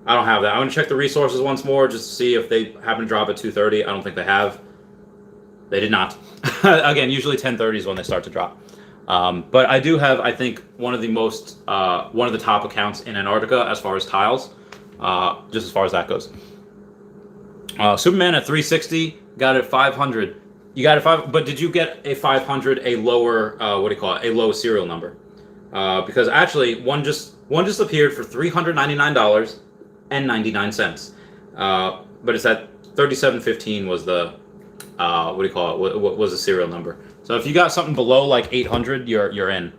I don't have that. I'm gonna check the resources once more just to see if they happen to drop at 2:30. I don't think they have. They did not. Again, usually 10:30 is when they start to drop. But I do have, I think, one of the top accounts in Antarctica as far as tiles. Just as far as that goes. Superman at 360 got it 500. You got it 5, but did you get a 500 a lower a low serial number? Because actually one just appeared for $399.99. But it's at 3715 was the what was the serial number. So if you got something below like 800, you're in.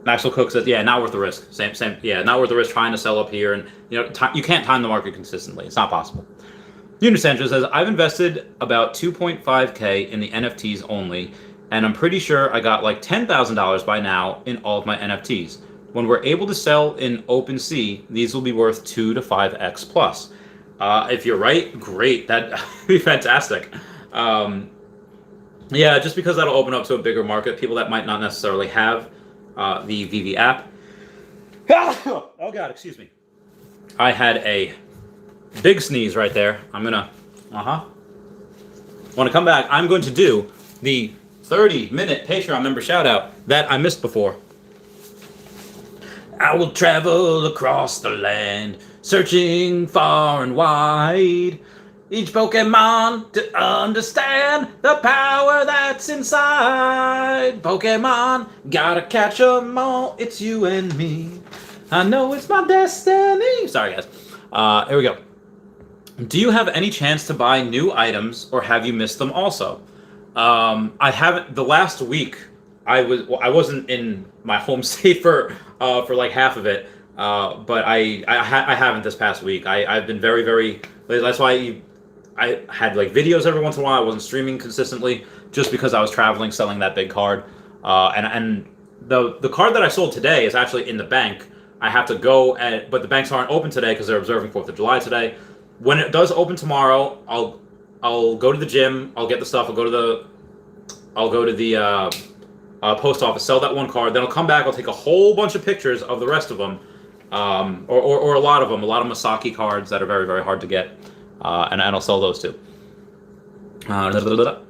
Maxwell Cook says, yeah, not worth the risk. Same. Yeah, not worth the risk trying to sell up here. And, you can't time the market consistently. It's not possible. Unisandra says, I've invested about $2.5K in the NFTs only, and I'm pretty sure I got like $10,000 by now in all of my NFTs. When we're able to sell in OpenSea, these will be worth 2 to 5x plus. If you're right, great. That'd be fantastic. Yeah, just because that'll open up to a bigger market, people that might not necessarily have the VV app. Oh God, excuse me. I had a big sneeze right there. I'm gonna, when I come back, I'm going to do the 30-minute Patreon member shout out that I missed before. I will travel across the land, searching far and wide, each Pokemon to understand the power that's inside. Pokemon, gotta catch 'em all, it's you and me. I know it's my destiny. Sorry, guys. Here we go. Do you have any chance to buy new items, or have you missed them also? I haven't. The last week, I wasn't in my home state for like half of it, but I haven't this past week. I've been very, very. That's why I had like videos every once in a while. I wasn't streaming consistently just because I was traveling, selling that big card. And the card that I sold today is actually in the bank. I have to go but the banks aren't open today because they're observing 4th of July today. when it does open tomorrow, I'll go to the gym. I'll get the stuff. I'll go to the post office, sell that one card. Then I'll come back. I'll take a whole bunch of pictures of the rest of them, or a lot of them. A lot of Masaki cards that are very, very hard to get, and I'll sell those too. The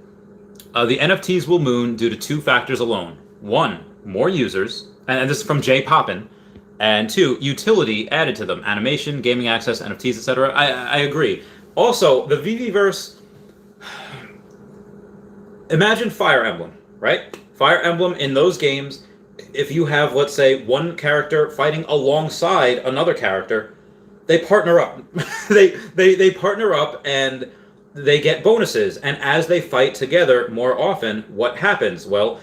NFTs will moon due to two factors alone. One, more users, and this is from Jay Poppin, and two, utility added to them. Animation, gaming access, NFTs, etc. I agree. Also, the VVverse, imagine Fire Emblem, right? Fire Emblem in those games, if you have, let's say, one character fighting alongside another character, they partner up. they partner up and they get bonuses. And as they fight together more often, what happens? Well,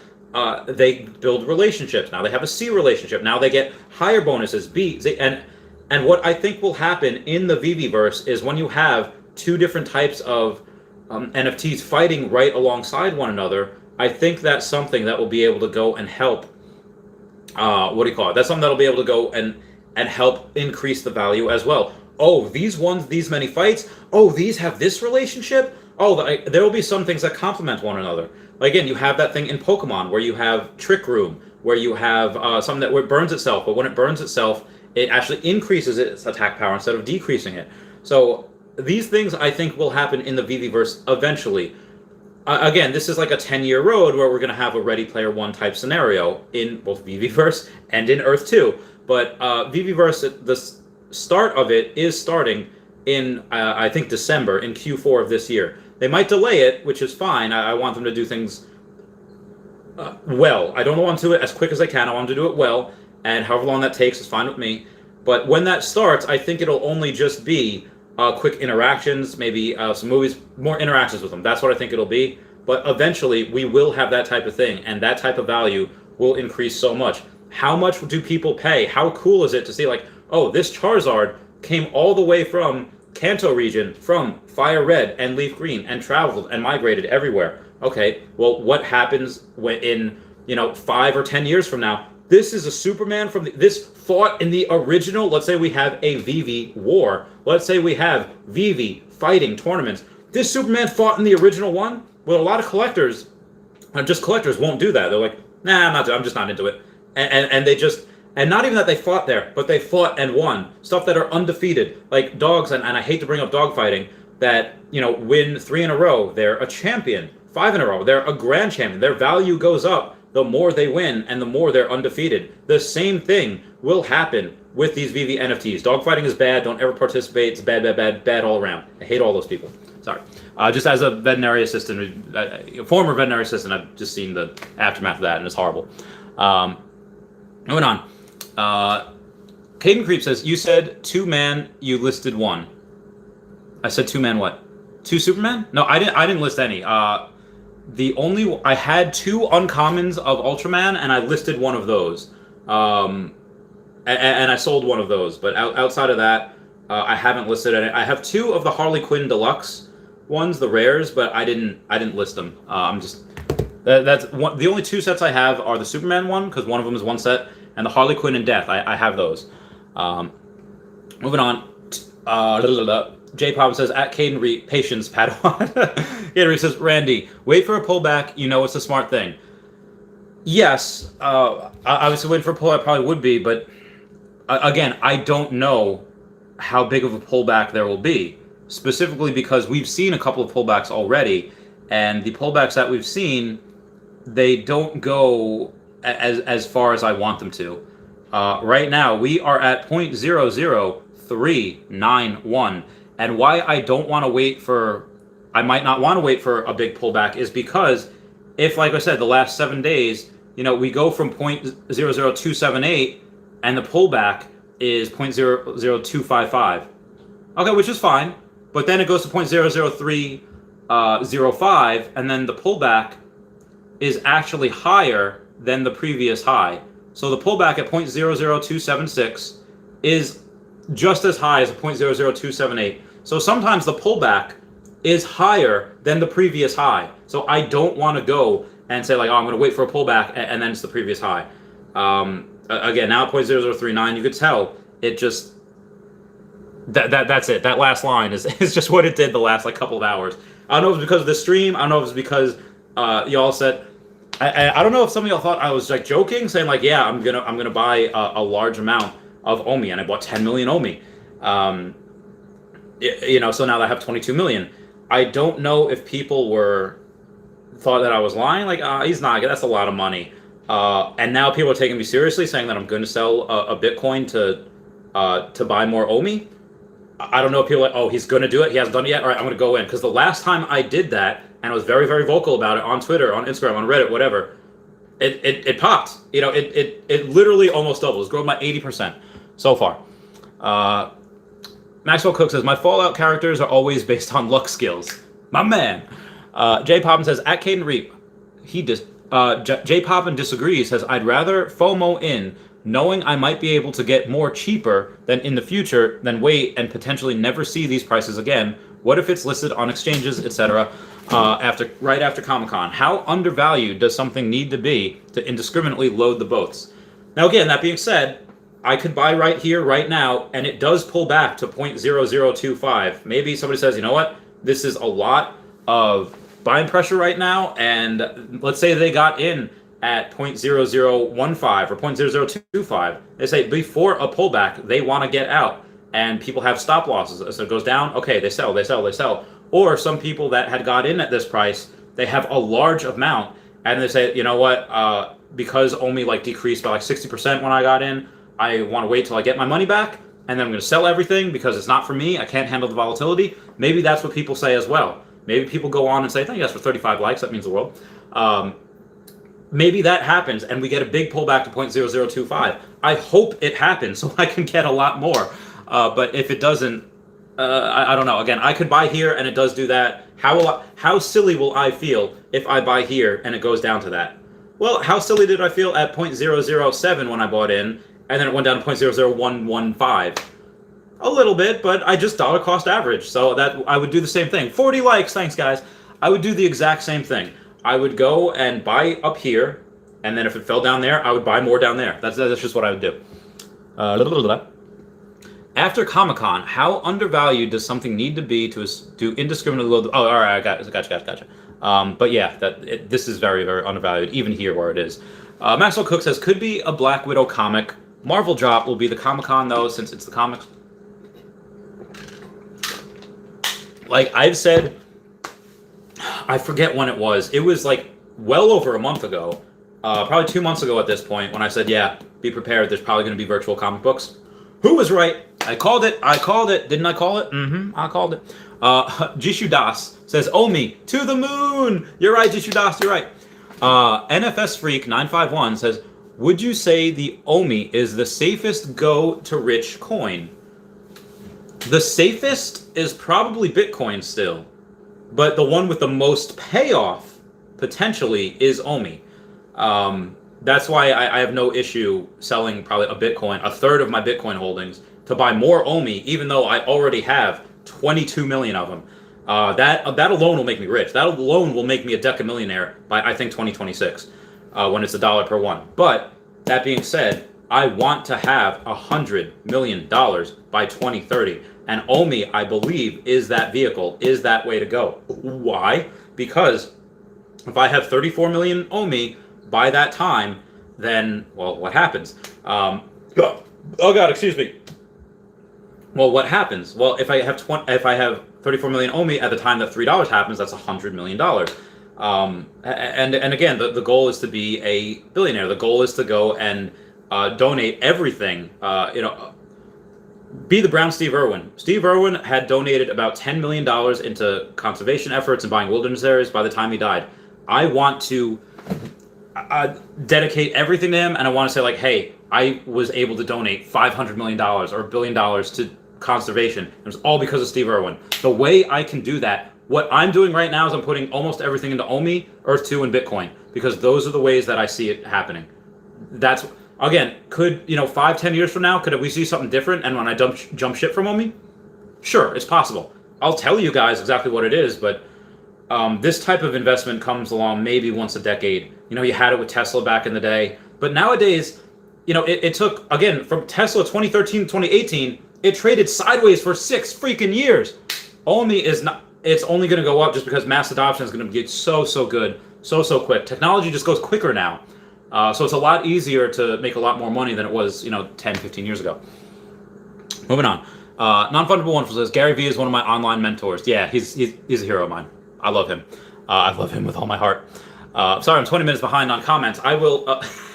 they build relationships. Now they have a C relationship. Now they get higher bonuses, B, and what I think will happen in the VVverse is when you have two different types of NFTs fighting right alongside one another, I think that's something that will be able to go and help. That's something that'll be able to go and help increase the value as well. Oh, these ones, these many fights. Oh, these have this relationship. Oh, there will be some things that complement one another. Again, you have that thing in Pokemon where you have Trick Room, where you have something that where it burns itself, but when it burns itself, it actually increases its attack power instead of decreasing it. So these things I think will happen in the VVverse eventually. Again, this is like a 10-year road where we're going to have a Ready Player One type scenario in both VVverse and in Earth 2. But VVverse, the start of it is starting in, I think, December, in Q4 of this year. They might delay it, which is fine. I want them to do things well. I don't want to do it as quick as I can. I want them to do it well, and however long that takes is fine with me. But when that starts, I think it'll only just be quick interactions, maybe some movies, more interactions with them. That's what I think it'll be. But eventually, we will have that type of thing, and that type of value will increase so much. How much do people pay? How cool is it to see, like, oh, this Charizard came all the way from Kanto region, from Fire Red and Leaf Green, and traveled and migrated everywhere. Okay, well, what happens when in 5 or 10 years from now? This is a Superman from this fought in the original. Let's say we have a VV war. Let's say we have VV fighting tournaments. This Superman fought in the original one. Well, a lot of collectors, just collectors, won't do that. They're like, nah, I'm just not into it, and they just. And not even that they fought there, but they fought and won. Stuff that are undefeated, like dogs, and I hate to bring up dog fighting, that, win 3 in a row, they're a champion. 5 in a row, they're a grand champion. Their value goes up the more they win and the more they're undefeated. The same thing will happen with these VV NFTs. Dog fighting is bad. Don't ever participate. It's bad, bad, bad, bad all around. I hate all those people. Sorry. Just as a veterinary assistant, a former veterinary assistant, I've just seen the aftermath of that, and it's horrible. Moving on. Caden Creep says, you said 2-man, you listed 1. I said 2-man what? 2 Superman? No, I didn't list any. I had 2 uncommons of Ultraman, and I listed one of those. And I sold one of those. But outside of that, I haven't listed any. I have 2 of the Harley Quinn Deluxe ones, the rares, but I didn't list them. That's one. The only 2 sets I have are the Superman one, because one of them is one set, and the Harley Quinn and Death. I have those. Moving on. J Pop says, at Caden Reed, patience, Padawan. Caden Reed says, Randy, wait for a pullback. It's a smart thing. Yes. Obviously, waiting for a pullback probably would be, but again, I don't know how big of a pullback there will be. Specifically because we've seen a couple of pullbacks already, and the pullbacks that we've seen, they don't go as far as I want them to. Right now, we are at 0.00391, and why I don't want to wait for, I might not want to wait for a big pullback is because if, like I said, the last 7 days, we go from 0.00278 and the pullback is 0.00255. Okay, which is fine, but then it goes to 0.00305, and then the pullback is actually higher than the previous high. So the pullback at 0.00276 is just as high as 0.00278. So sometimes the pullback is higher than the previous high. So I don't want to go and say, like, oh, I'm going to wait for a pullback, and then it's the previous high. Again, now at 0.0039, you could tell it just, That's it. That last line is just what it did the last like couple of hours. I don't know if it's because of the stream. I don't know if it's because y'all said. I don't know if some of y'all thought I was like joking, saying like, yeah, I'm gonna buy a large amount of OMI, and I bought 10 million OMI. So now I have 22 million. I don't know if people thought that I was lying. Like, he's not. That's a lot of money. And now people are taking me seriously, saying that I'm going to sell a Bitcoin to buy more OMI. I don't know if people are like, oh, he's going to do it. He hasn't done it yet. All right, I'm going to go in. Because the last time I did that, and I was very, very vocal about it on Twitter, on Instagram, on Reddit, whatever, it popped. It literally almost doubled. It's grown by 80% so far. Maxwell Cook says, my Fallout characters are always based on luck skills. My man. Jay Poppin says, at Caden Reap, Jay Poppin disagrees, says, I'd rather FOMO in, knowing I might be able to get more cheaper than in the future than wait and potentially never see these prices again. What if it's listed on exchanges, etc., right after Comic-Con? How undervalued does something need to be to indiscriminately load the boats? Now, again, that being said, I could buy right here, right now, and it does pull back to 0.0025. Maybe somebody says, you know what? This is a lot of buying pressure right now, and let's say they got in at 0.0015 or 0.0025. They say before a pullback, they want to get out, and people have stop losses. So it goes down, okay, they sell. Or some people that had got in at this price, they have a large amount, and they say, you know what, because OMI like decreased by like 60% when I got in, I want to wait till I get my money back, and then I'm going to sell everything because it's not for me. I can't handle the volatility. Maybe that's what people say as well. Maybe people go on and say, thank you guys for 35 likes. That means the world. Maybe that happens, and we get a big pullback to 0.0025. I hope it happens so I can get a lot more. But if it doesn't, I don't know. Again, I could buy here, and it does do that. How silly will I feel if I buy here and it goes down to that? Well, how silly did I feel at 0.007 when I bought in, and then it went down to 0.00115? A little bit, but I just dollar cost average, so that I would do the same thing. 40 likes, thanks guys. I would do the exact same thing. I would go and buy up here, and then if it fell down there, I would buy more down there. That's just what I would do. After Comic-Con, how undervalued does something need to be to indiscriminately load? Oh, all right, I gotcha. But yeah, this is very, very undervalued, even here where it is. Maxwell Cook says, could be a Black Widow comic. Marvel drop will be the Comic-Con, though, since it's the comics. Like I've said, I forget when it was. It was like well over a month ago, probably 2 months ago at this point, when I said, yeah, be prepared. There's probably going to be virtual comic books. Who was right? I called it. Didn't I call it? I called it. Jishu Das says, OMI, to the moon. You're right, Jishu Das, you're right. NFS Freak 951 says, would you say the OMI is the safest go-to-rich coin? The safest is probably Bitcoin still, but the one with the most payoff, potentially, is OMI. That's why I have no issue selling probably a Bitcoin, a third of my Bitcoin holdings, to buy more OMI, even though I already have 22 million of them. That alone will make me rich. That alone will make me a decamillionaire by, I think, 2026, when it's $1 per one. But that being said, I want to have $100 million by 2030. And OMI, I believe, is that vehicle, is that way to go. Why? Because if I have 34 million OMI by that time, then, well, what happens? Oh God, excuse me. Well, what happens? Well, if I have 34 million OMI at the time that $3 happens, that's $100 million. And again, the goal is to be a billionaire. The goal is to go and donate everything. Be the brown Steve Irwin. Steve Irwin had donated about $10 million into conservation efforts and buying wilderness areas by the time he died. I want to dedicate everything to him, and I want to say, like, hey, I was able to donate $500 million or $1 billion to conservation. It was all because of Steve Irwin. The way I can do that, what I'm doing right now is I'm putting almost everything into OMI, Earth 2, and Bitcoin, because those are the ways that I see it happening. That's, again, could, 5-10 years from now, could we see something different, and when I jump ship from OMI? Sure, it's possible. I'll tell you guys exactly what it is, but this type of investment comes along maybe once a decade. You had it with Tesla back in the day, but nowadays, it took, again, from Tesla 2013 to 2018, It traded sideways for 6 freaking years. OMI is not. It's only going to go up just because mass adoption is going to get so good, so quick. Technology just goes quicker now, so it's a lot easier to make a lot more money than it was, 10, 15 years ago. Moving on. Non-Fungible Wonderful says Gary Vee is one of my online mentors. Yeah, he's a hero of mine. I love him. I love him with all my heart. Sorry, I'm 20 minutes behind on comments. I will.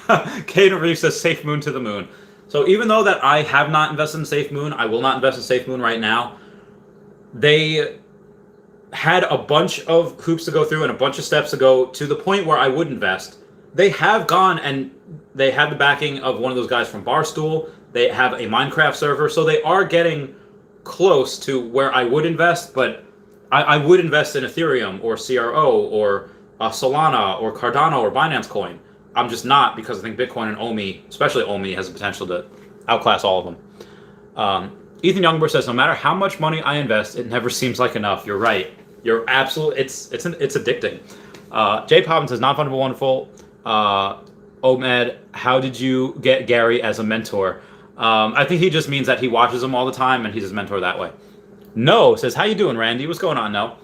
Caden Reeves says Safe Moon to the moon. So even though that I have not invested in Safe Moon, I will not invest in Safe Moon right now. They had a bunch of hoops to go through and a bunch of steps to go to the point where I would invest. They have gone and they have the backing of one of those guys from Barstool. They have a Minecraft server, so they are getting close to where I would invest, but I would invest in Ethereum or CRO or Solana or Cardano or Binance Coin. I'm just not, because I think Bitcoin and OMI, especially OMI, has the potential to outclass all of them. Ethan Youngberg says, no matter how much money I invest, it never seems like enough. You're right. You're absolutely, it's addicting. Jay Poppins says, non-fungible wonderful. Omed, how did you get Gary as a mentor? I think he just means that he watches him all the time and he's his mentor that way. No says, how you doing, Randy? What's going on, No?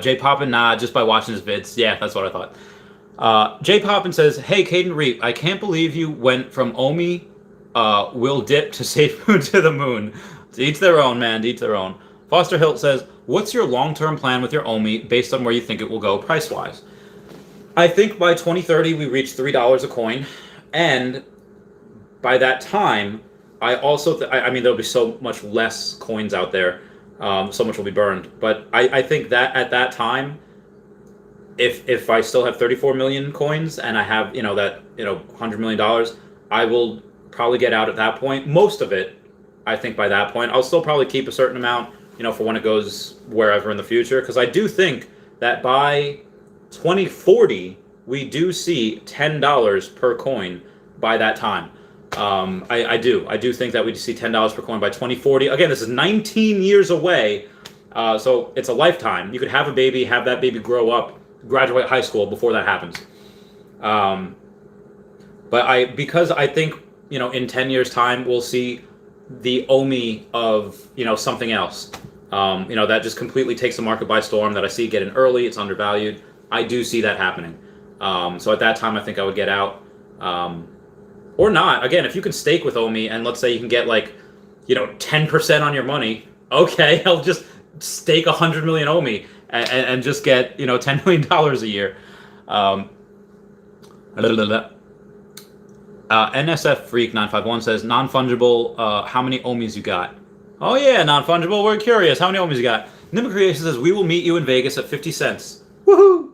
Jay Poppin, nah, just by watching his vids. Yeah, that's what I thought. Jay Poppin says, hey, Caden Reap, I can't believe you went from OMI, will dip to Safe Moon to the moon. To each their own, man, to each their own. Foster Hilt says, what's your long-term plan with your OMI based on where you think it will go price-wise? I think by 2030 we reach $3 a coin, and by that time, I also I mean there'll be so much less coins out there, so much will be burned. But I think that at that time, if I still have 34 million coins and I have $100 million, I will probably get out at that point. Most of it, I think by that point, I'll still probably keep a certain amount, for when it goes wherever in the future, because I do think that by 2040 we do see $10 per coin by that time. I do think that we see $10 per coin by 2040. Again, this is 19 years away, so it's a lifetime. You could have a baby, have that baby grow up, graduate high school before that happens. But because I think in 10 years time we'll see the OMI of something else, that just completely takes the market by storm, that I see getting early, it's undervalued. I do see that happening. So at that time I think I would get out. Or not. Again, if you can stake with OMI and let's say you can get 10% on your money, okay, I'll just stake 100 million OMI and just get $10 million a year. NSF Freak 951 says, non-fungible, how many OMIs you got? Oh yeah, non-fungible, we're curious. How many OMIs you got? Nimble Creation says, we will meet you in Vegas at 50 cents. Woohoo!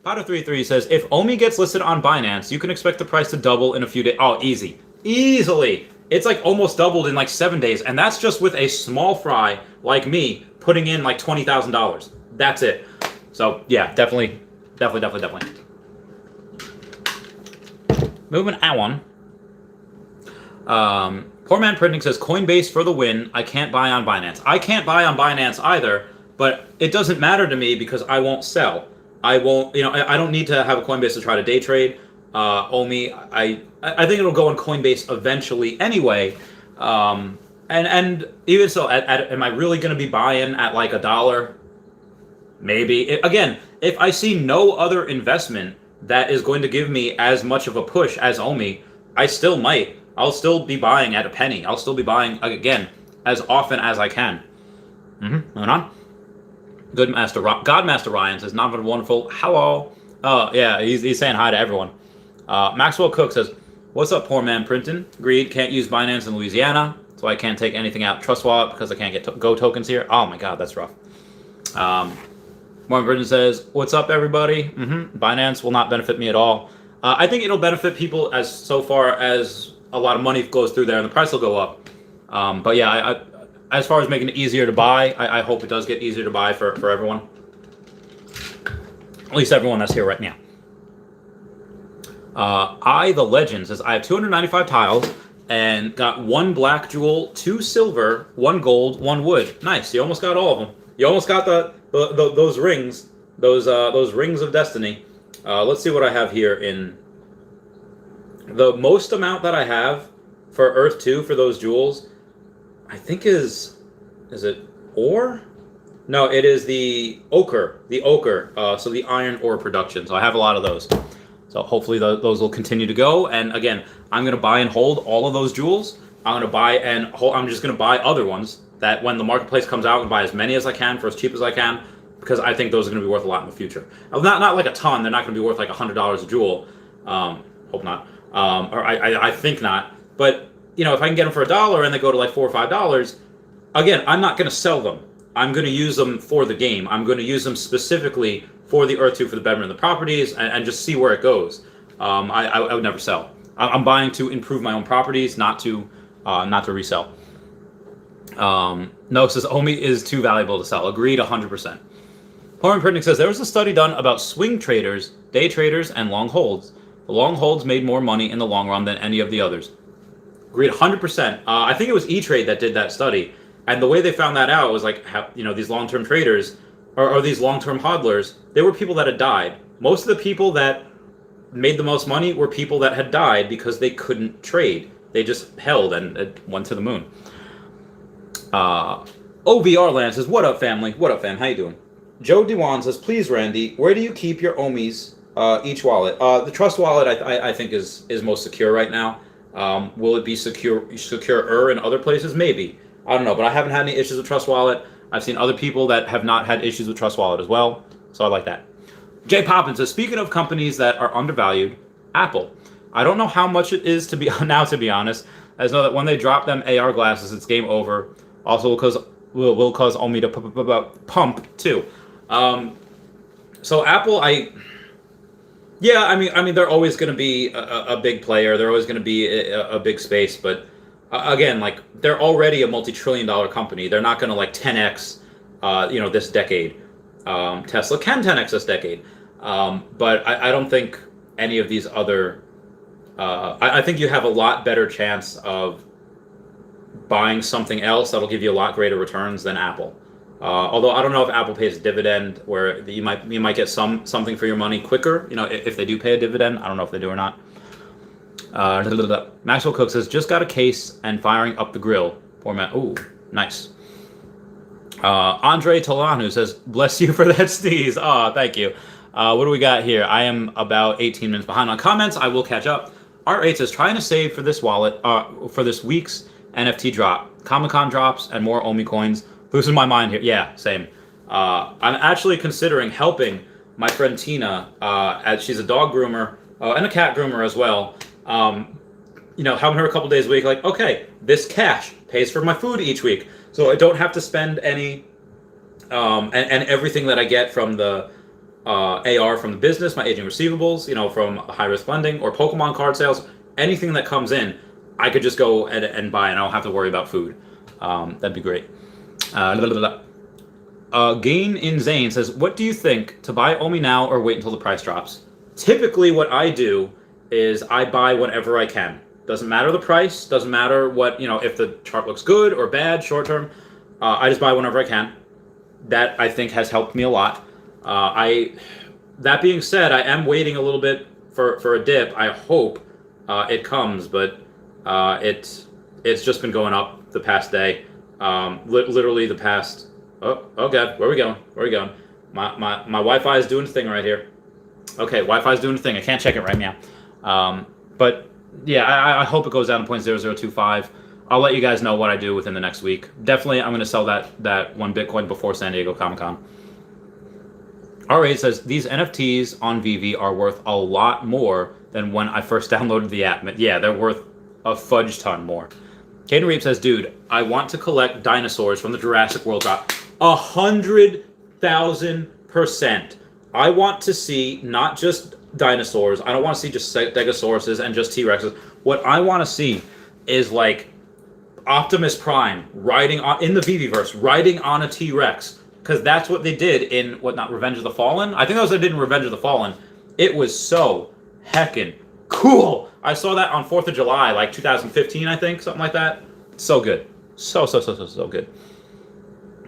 Powder33 says, if OMI gets listed on Binance, you can expect the price to double in a few days. Oh, easy. Easily. It's almost doubled in 7 days. And that's just with a small fry like me putting in $20,000. That's it. So, yeah, definitely. Moving on. Poor Man Printing says, Coinbase for the win. I can't buy on Binance. I can't buy on Binance either, but it doesn't matter to me because I won't sell. I won't, I don't need to have a Coinbase to try to day trade. OMI, I think it'll go on Coinbase eventually anyway. And even so, am I really going to be buying at $1? Maybe. Again, if I see no other investment that is going to give me as much of a push as OMI, I still might. I'll still be buying at a penny. I'll still be buying, again, as often as I can. Moving on. Godmaster Ryan says, not wonderful. Hello. Oh, yeah, he's saying hi to everyone. Maxwell Cook says, what's up, poor man Printon? Agreed, can't use Binance in Louisiana, so I can't take anything out Trust Wallet because I can't get Go tokens here. Oh my god, that's rough. Morgan Britton says, what's up, everybody? Binance will not benefit me at all. I think it'll benefit people so far as a lot of money goes through there and the price will go up. But yeah, as far as making it easier to buy, I hope it does get easier to buy for everyone. At least everyone that's here right now. The Legend says, I have 295 tiles and got 1 black jewel, 2 silver, 1 gold, 1 wood. Nice. You almost got all of them. You almost got those rings, those rings of destiny. Let's see what I have here in the most amount that I have for Earth 2 for those jewels I think is it ore? No, it is the ochre. The ochre. So the iron ore production. So I have a lot of those. So hopefully those will continue to go. And again, I'm going to buy and hold all of those jewels. I'm going to buy and hold. I'm just going to buy other ones that when the marketplace comes out, and buy as many as I can for as cheap as I can, because I think those are going to be worth a lot in the future. Not like a ton. They're not going to be worth like $100 a jewel. Hope not. Or I think not. But if I can get them for $1 and they go to like $4 or $5, again, I'm not going to sell them. I'm going to use them for the game. I'm going to use them specifically for the Earth 2, for the betterment of the properties, and just see where it goes. I would never sell. I'm buying to improve my own properties, not to resell. No, it says OMI is too valuable to sell. Agreed, 100%. Porn Printing says there was a study done about swing traders, day traders, and long holds. The long holds made more money in the long run than any of the others. Agreed, 100%. I think it was E-Trade that did that study, and the way they found that out was like, these long-term traders or these long-term hodlers, they were people that had died. Most of the people that made the most money were people that had died because they couldn't trade. They just held and it went to the moon. OVR Land says, what up, family? What up, fam? How you doing? Joe Dewan says, please, Randy, where do you keep your OMIs, each wallet? The Trust wallet, I think, is most secure right now. Will it be securer in other places? Maybe. I don't know, but I haven't had any issues with Trust wallet. I've seen other people that have not had issues with Trust wallet as well, so I like that. Jay Poppins says, speaking of companies that are undervalued, Apple. I don't know how much it is to be honest. I just know that when they drop them AR glasses, it's game over. Also, will cause OMI to pump too. So Apple, I mean, they're always going to be a big player. They're always going to be a big space, but again, like, they're already a multi-trillion-dollar company. They're not going to like 10x, this decade. Tesla can 10x this decade, but I don't think any of these other. I think you have a lot better chance of buying something else that'll give you a lot greater returns than Apple. Although I don't know if Apple pays a dividend where you might get something for your money quicker. If they do pay a dividend, I don't know if they do or not. Maxwell Cook says, just got a case and firing up the grill. Poor man. Ooh, nice. Andre Tolanu says, bless you for that sneeze. Oh, thank you. What do we got here? I am about 18 minutes behind on comments. I will catch up. R8 says, trying to save for this wallet, for this week's NFT drop. Comic-Con drops and more OMI coins. Losing my mind here. Yeah, same. I'm actually considering helping my friend Tina, as she's a dog groomer and a cat groomer as well. Helping her a couple days a week. Like, okay, this cash pays for my food each week, so I don't have to spend any. And everything that I get from the AR from the business, my aging receivables, from high risk lending or Pokemon card sales, anything that comes in, I could just go and buy, and I don't have to worry about food. That'd be great. Gain in Zane says, what do you think, to buy OMI now or wait until the price drops? Typically what I do is I buy whenever I can. Doesn't matter the price, doesn't matter what, if the chart looks good or bad short term, I just buy whenever I can. That, I think, has helped me a lot. That being said, I am waiting a little bit for a dip. I hope it comes, but it's just been going up the past day. Literally the past. Oh God, where are we going? My Wi-Fi is doing a thing right here. Okay, Wi-Fi is doing a thing. I can't check it right now. But yeah, I hope it goes down to 0.0025. I'll let you guys know what I do within the next week. Definitely, I'm going to sell that one Bitcoin before San Diego Comic-Con. R8 says, these NFTs on VV are worth a lot more than when I first downloaded the app. Yeah, they're worth a fudge ton more. Caden Reap says, dude, I want to collect dinosaurs from the Jurassic World drop. 100,000%. I want to see not just dinosaurs. I don't want to see just Stegosauruses and just T-Rexes. What I want to see is like Optimus Prime riding on in the VV-verse, riding on a T-Rex, because that's what they did in Revenge of the Fallen. I think that was what they did in Revenge of the Fallen. It was so heckin' cool. I saw that on 4th of July, like 2015, I think, something like that. So good, so good.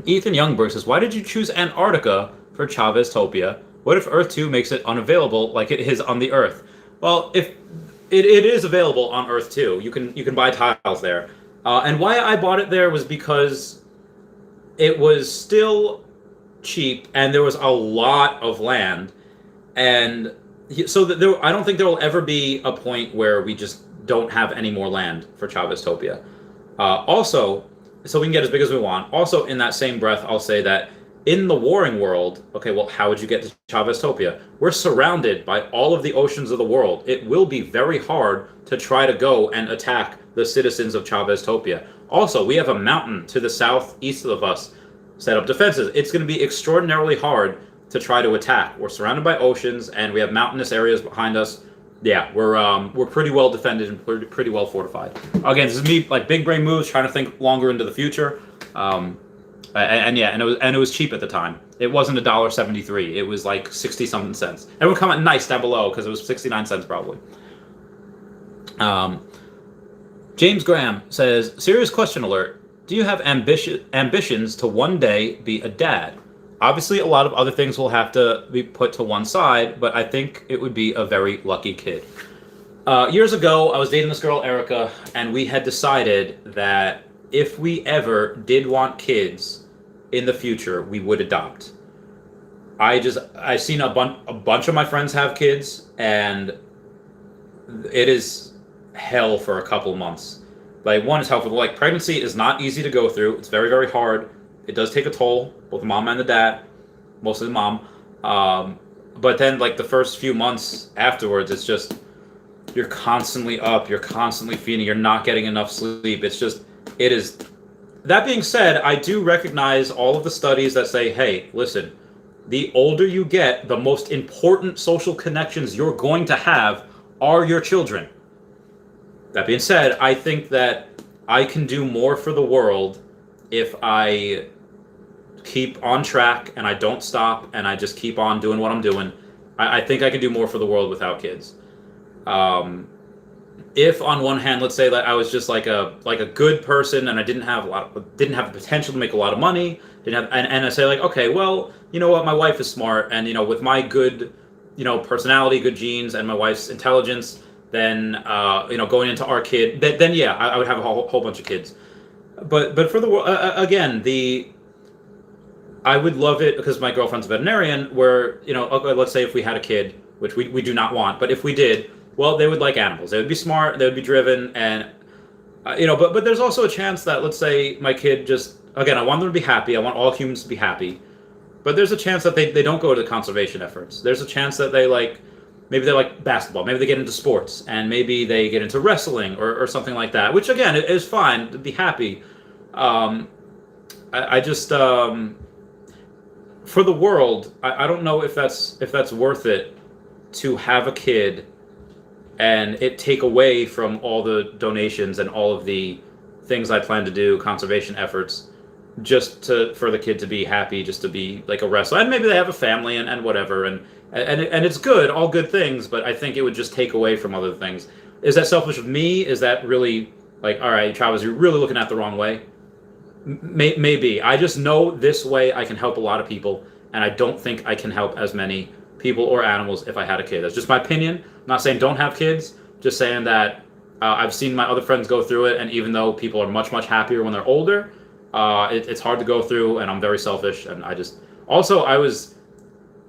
Ethan Youngberg says, why did you choose Antarctica for Chavez Topia? What if Earth 2 makes it unavailable like it is on the Earth? Well, if it is available on Earth 2, you can buy tiles there. And why I bought it there was because it was still cheap and there was a lot of land. And so that I don't think there will ever be a point where we just don't have any more land for Chaveztopia. Also, so we can get as big as we want. Also, in that same breath, I'll say that in the warring world, okay, well, how would you get to Chaveztopia? We're surrounded by all of the oceans of the world. It will be very hard to try to go and attack the citizens of Chaveztopia. Also, we have a mountain to the southeast of us set up defenses. It's going to be extraordinarily hard to try to attack. We're surrounded by oceans, and we have mountainous areas behind us. Yeah, we're pretty well defended and pretty well fortified. Again, this is me like big brain moves, trying to think longer into the future. And it was cheap at the time. It wasn't $1.73. It was like 60 something cents. Everyone comment nice down below because it was 69 cents probably. James Graham says, serious question alert. Do you have ambitions to one day be a dad? Obviously, a lot of other things will have to be put to one side, but I think it would be a very lucky kid. Years ago, I was dating this girl, Erica, and we had decided that if we ever did want kids in the future, we would adopt. I've seen a bunch of my friends have kids, and it is hell for a couple months. Like, one is helpful. Like, pregnancy is not easy to go through. It's very, very hard. It does take a toll, both the mom and the dad, mostly the mom. But then, like, the first few months afterwards, it's just, you're constantly up, you're constantly feeding, you're not getting enough sleep. It is. That being said, I do recognize all of the studies that say, hey, listen, the older you get, the most important social connections you're going to have are your children. That being said, I think that I can do more for the world if I keep on track and I don't stop and I just keep on doing what I'm doing. I think I can do more for the world without kids. If on one hand, let's say that I was just like a good person and I didn't have the potential to make a lot of money, and I say like, okay, well, you know what, my wife is smart, and with my good, personality, good genes, and my wife's intelligence, then going into our kid, then yeah, I would have a whole bunch of kids. But for the world, again, I would love it because my girlfriend's a veterinarian. Where okay, let's say if we had a kid, which we do not want, but if we did. Well, they would like animals. They would be smart. They would be driven, and But there's also a chance that, let's say, my kid just, again, I want them to be happy. I want all humans to be happy, but there's a chance that they don't go to the conservation efforts. There's a chance that maybe they like basketball. Maybe they get into sports, and maybe they get into wrestling or something like that. Which again is fine to be happy. I just for the world, I don't know if that's worth it to have a kid and it take away from all the donations and all of the things I plan to do, conservation efforts, just for the kid to be happy, just to be like a wrestler. And maybe they have a family and whatever, and it's good, all good things, but I think it would just take away from other things. Is that selfish of me? Is that really like, all right, Chavez, you're really looking at the wrong way? Maybe. I just know this way I can help a lot of people, and I don't think I can help as many people or animals if I had a kid. That's just my opinion. I'm not saying don't have kids, just saying that I've seen my other friends go through it, and even though people are much, much happier when they're older, it's hard to go through, and I'm very selfish, and I was,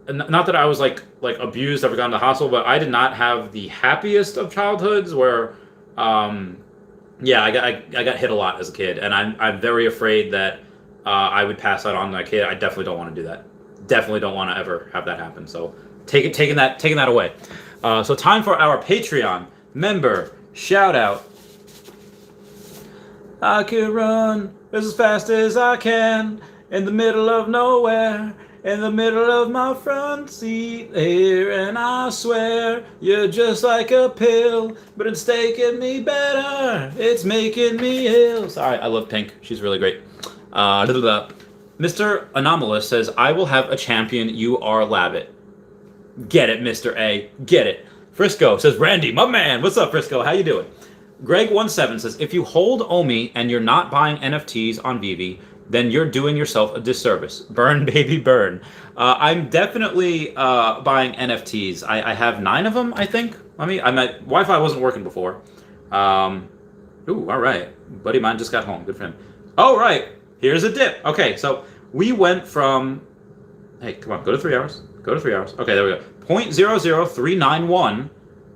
not that I was like abused, ever gone to the hospital, but I did not have the happiest of childhoods where, I got hit a lot as a kid, and I'm very afraid that I would pass that on to my kid. I definitely don't want to do that. Definitely don't want to ever have that happen. So taking that away. So time for our Patreon member shout out. I can run as fast as I can in the middle of nowhere, in the middle of my front seat here, and I swear you're just like a pill, but it's taking me better, it's making me ill. Sorry, I love Pink, she's really great. Mr. Anomalous says, I will have a champion, you are Labbit. Get it, Mr. A, get it. Frisco says, Randy, my man, what's up, Frisco, how you doing? Greg17 says, if you hold OMI and you're not buying NFTs on Vivi, then you're doing yourself a disservice. Burn, baby, burn. I'm definitely buying NFTs. I have 9 of them, I think. My Wi-Fi wasn't working before. Ooh, all right. Buddy of mine just got home. Good for him. All right. Here's a dip. Okay, so we went from... Hey, come on. Go to 3 hours. Go to 3 hours. Okay, there we go. 0.00391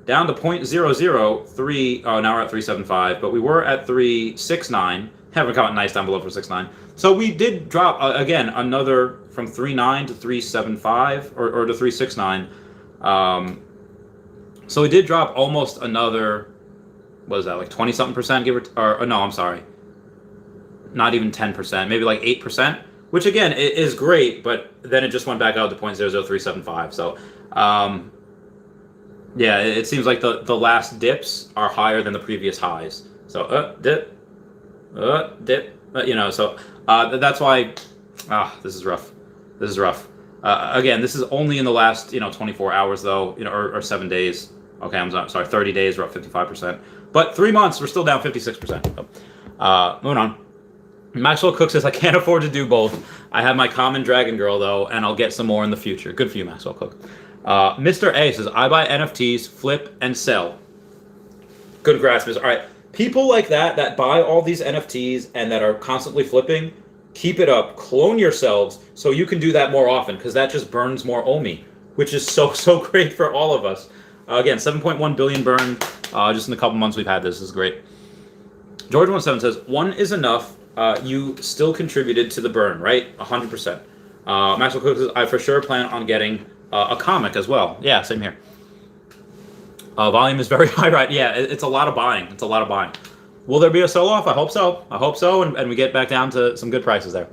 down to 0.003... Oh, now we're at 375, but we were at 369. Haven't got nice down below for 69. So we did drop, again, another from 3.9 to 3.75 or to 3.69. So we did drop almost another... What is that, like 20-something%? Or no, I'm sorry. Not even 10%. Maybe like 8%. Which, again, is great, but then it just went back out to 0.00375. So, yeah, it seems like the last dips are higher than the previous highs. So, dip. Dip. So that's why... this is rough. This is rough. Again, this is only in the last, 24 hours, though, or 7 days. Okay, I'm sorry, 30 days, we're up 55%. But 3 months, we're still down 56%. So, moving on. Maxwell Cook says, I can't afford to do both. I have my common Dragon Girl, though, and I'll get some more in the future. Good for you, Maxwell Cook. Mr. A says, I buy NFTs, flip, and sell. Good grass, Mr. All right. People like that buy all these NFTs and that are constantly flipping, keep it up. Clone yourselves so you can do that more often, because that just burns more OMI, which is so great for all of us. Again, 7.1 billion burned just in the couple months we've had this. This is great. George17 says, one is enough. You still contributed to the burn, right? 100%. Maxwell Cook says, I for sure plan on getting a comic as well. Yeah, same here. Volume is very high, right? Yeah, it's a lot of buying. It's a lot of buying. Will there be a sell-off? I hope so. I hope so, and we get back down to some good prices there.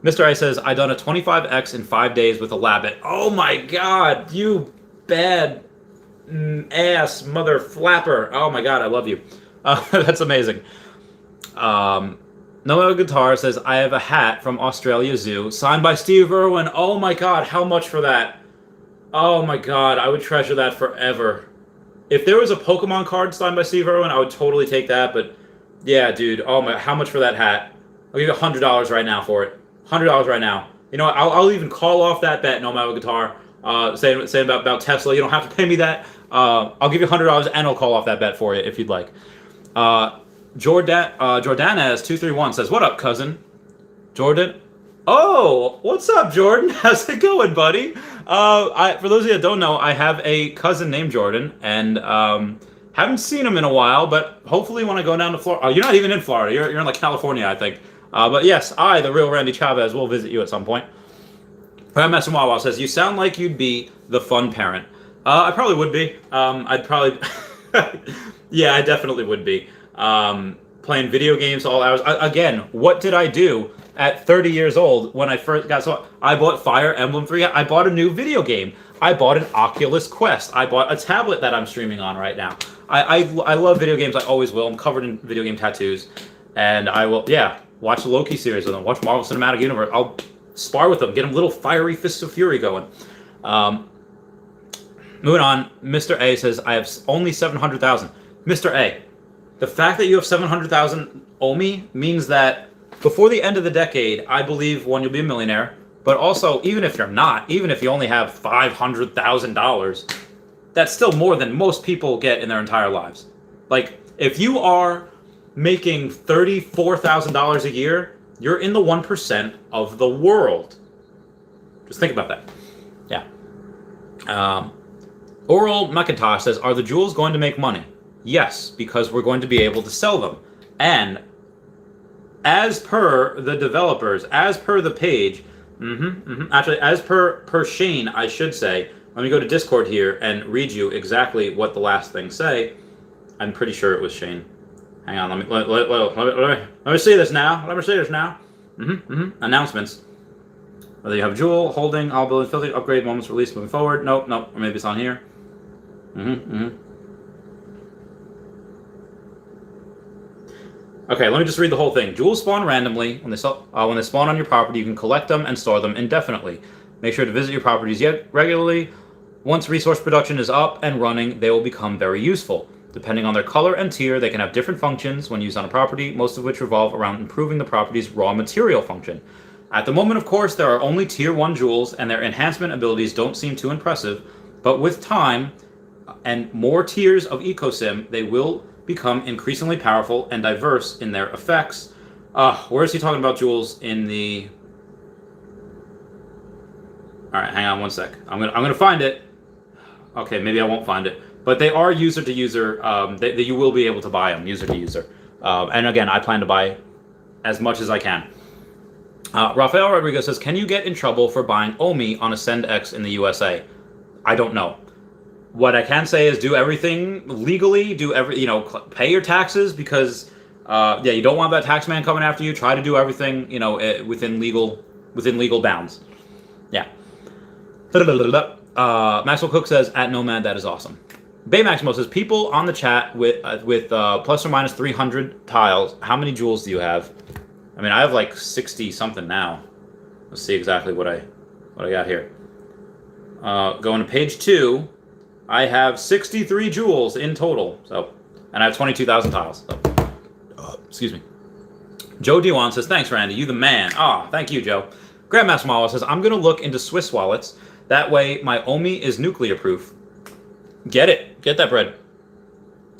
Mr. A says, I done a 25x in 5 days with a Labbit. Oh my god, you bad ass mother flapper. Oh my god, I love you. That's amazing. Noah Guitar says, I have a hat from Australia Zoo, signed by Steve Irwin. Oh my god, how much for that? Oh my god, I would treasure that forever. If there was a Pokemon card signed by Steve Irwin, I would totally take that, but yeah, dude, oh my, how much for that hat? I'll give you $100 right now for it. $100 right now. You know what, I'll even call off that bet, Noah Guitar, saying about Tesla. You don't have to pay me that. I'll give you $100 and I'll call off that bet for you if you'd like. Jordanaz231 says, what up, cousin? Jordan? Oh, what's up, Jordan? How's it going, buddy? For those of you that don't know, I have a cousin named Jordan, and haven't seen him in a while, but hopefully when I go down to Florida... Oh, you're not even in Florida. You're in, like, California, I think. But yes, I, the real Randy Chavez, will visit you at some point. Messing Wawa says, you sound like you'd be the fun parent. I probably would be. I'd probably... Yeah, I definitely would be. Playing video games all hours. Again, what did I do at 30 years old when I first got... So I bought Fire Emblem 3. I bought a new video game. I bought an Oculus Quest. I bought a tablet that I'm streaming on right now. I love video games. I always will. I'm covered in video game tattoos. And I will, watch the Loki series with them. Watch Marvel Cinematic Universe. I'll spar with them. Get them little fiery fists of fury going. Moving on. Mr. A says, I have only 700,000. Mr. A, the fact that you have 700,000 OMI means that before the end of the decade, I believe, one, you'll be a millionaire, but also, even if you're not, even if you only have $500,000, that's still more than most people get in their entire lives. Like, if you are making $34,000 a year, you're in the 1% of the world. Just think about that. Yeah. Oral McIntosh says, are the jewels going to make money? Yes, because we're going to be able to sell them. And as per the developers, as per the page, actually, as per Shane, I should say, let me go to Discord here and read you exactly what the last things say. I'm pretty sure it was Shane. Hang on, let me see this now. Let me see this now. Announcements. Whether you have Jewel, holding, all ability, filthy, upgrade, moments released, moving forward. Nope, or maybe it's on here. Okay, let me just read the whole thing. Jewels spawn randomly. When they spawn on your property, you can collect them and store them indefinitely. Make sure to visit your properties regularly. Once resource production is up and running, they will become very useful. Depending on their color and tier, they can have different functions when used on a property, most of which revolve around improving the property's raw material function. At the moment, of course, there are only Tier 1 jewels, and their enhancement abilities don't seem too impressive, but with time and more tiers of EcoSim, they will become increasingly powerful and diverse in their effects. Where is he talking about jewels in the... All right, hang on one sec. I'm gonna find it. Okay, maybe I won't find it. But they are user to user. You will be able to buy them user to user. And again, I plan to buy as much as I can. Rafael Rodriguez says, can you get in trouble for buying OMI on a SendX in the USA? I don't know. What I can say is do everything legally, pay your taxes because, you don't want that tax man coming after you. Try to do everything, within legal bounds. Yeah. Maxwell Cook says, at Nomad, that is awesome. Bay Maximo says, people on the chat with plus or minus 300 tiles, how many jewels do you have? I mean, I have like 60 something now. Let's see exactly what I got here. Going to page 2, I have 63 jewels in total. So, and I have 22,000 tiles. So, excuse me. Joe Diwan says, thanks, Randy. You the man. Thank you, Joe. Grandmaster Mawa says, I'm going to look into Swiss wallets. That way, my OMI is nuclear proof. Get it. Get that bread.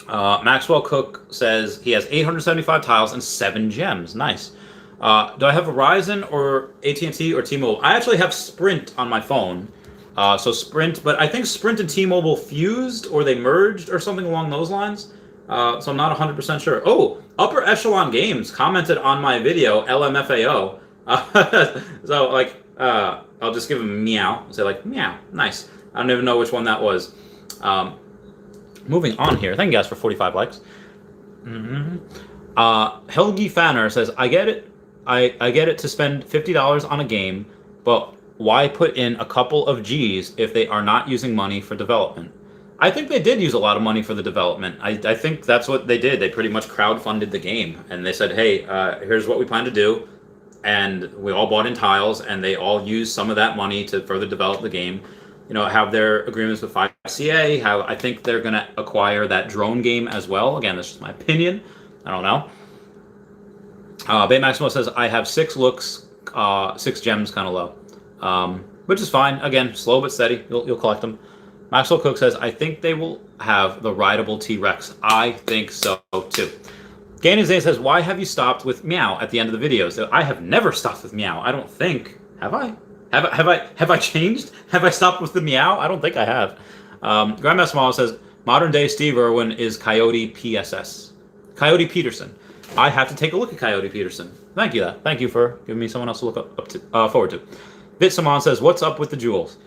Maxwell Cook says he has 875 tiles and 7 gems. Nice. Do I have Verizon or AT&T or T-Mobile? I actually have Sprint on my phone. So Sprint, but I think Sprint and T-Mobile fused or they merged or something along those lines. So I'm not 100% sure. Oh, Upper Echelon Games commented on my video, LMFAO. So, I'll just give him a meow. I'll say, meow. Nice. I don't even know which one that was. Moving on here. Thank you guys for 45 likes. Helgi Fanner says, I get it. I get it to spend $50 on a game, but why put in a couple of G's if they are not using money for development? I think they did use a lot of money for the development. I think that's what they did. They pretty much crowdfunded the game, and they said, hey, here's what we plan to do. And we all bought in tiles, and they all used some of that money to further develop the game. Have their agreements with 5CA, how I think they're going to acquire that drone game as well. Again, that's just my opinion. I don't know. Bay Maximo says, I have 6 looks, 6 gems kind of low. Which is fine. Again, slow but steady. You'll collect them. Maxwell Cook says, I think they will have the rideable T-Rex. I think so, too. Gaining Zay says, why have you stopped with meow at the end of the video? So I have never stopped with meow. I don't think. Have I? Have I changed? Have I stopped with the meow? I don't think I have. Grandmaster Small says, modern day Steve Irwin is Coyote PSS. Coyote Peterson. I have to take a look at Coyote Peterson. Thank you. Thank you for giving me someone else to look forward to. Bitsamon says, what's up with the jewels?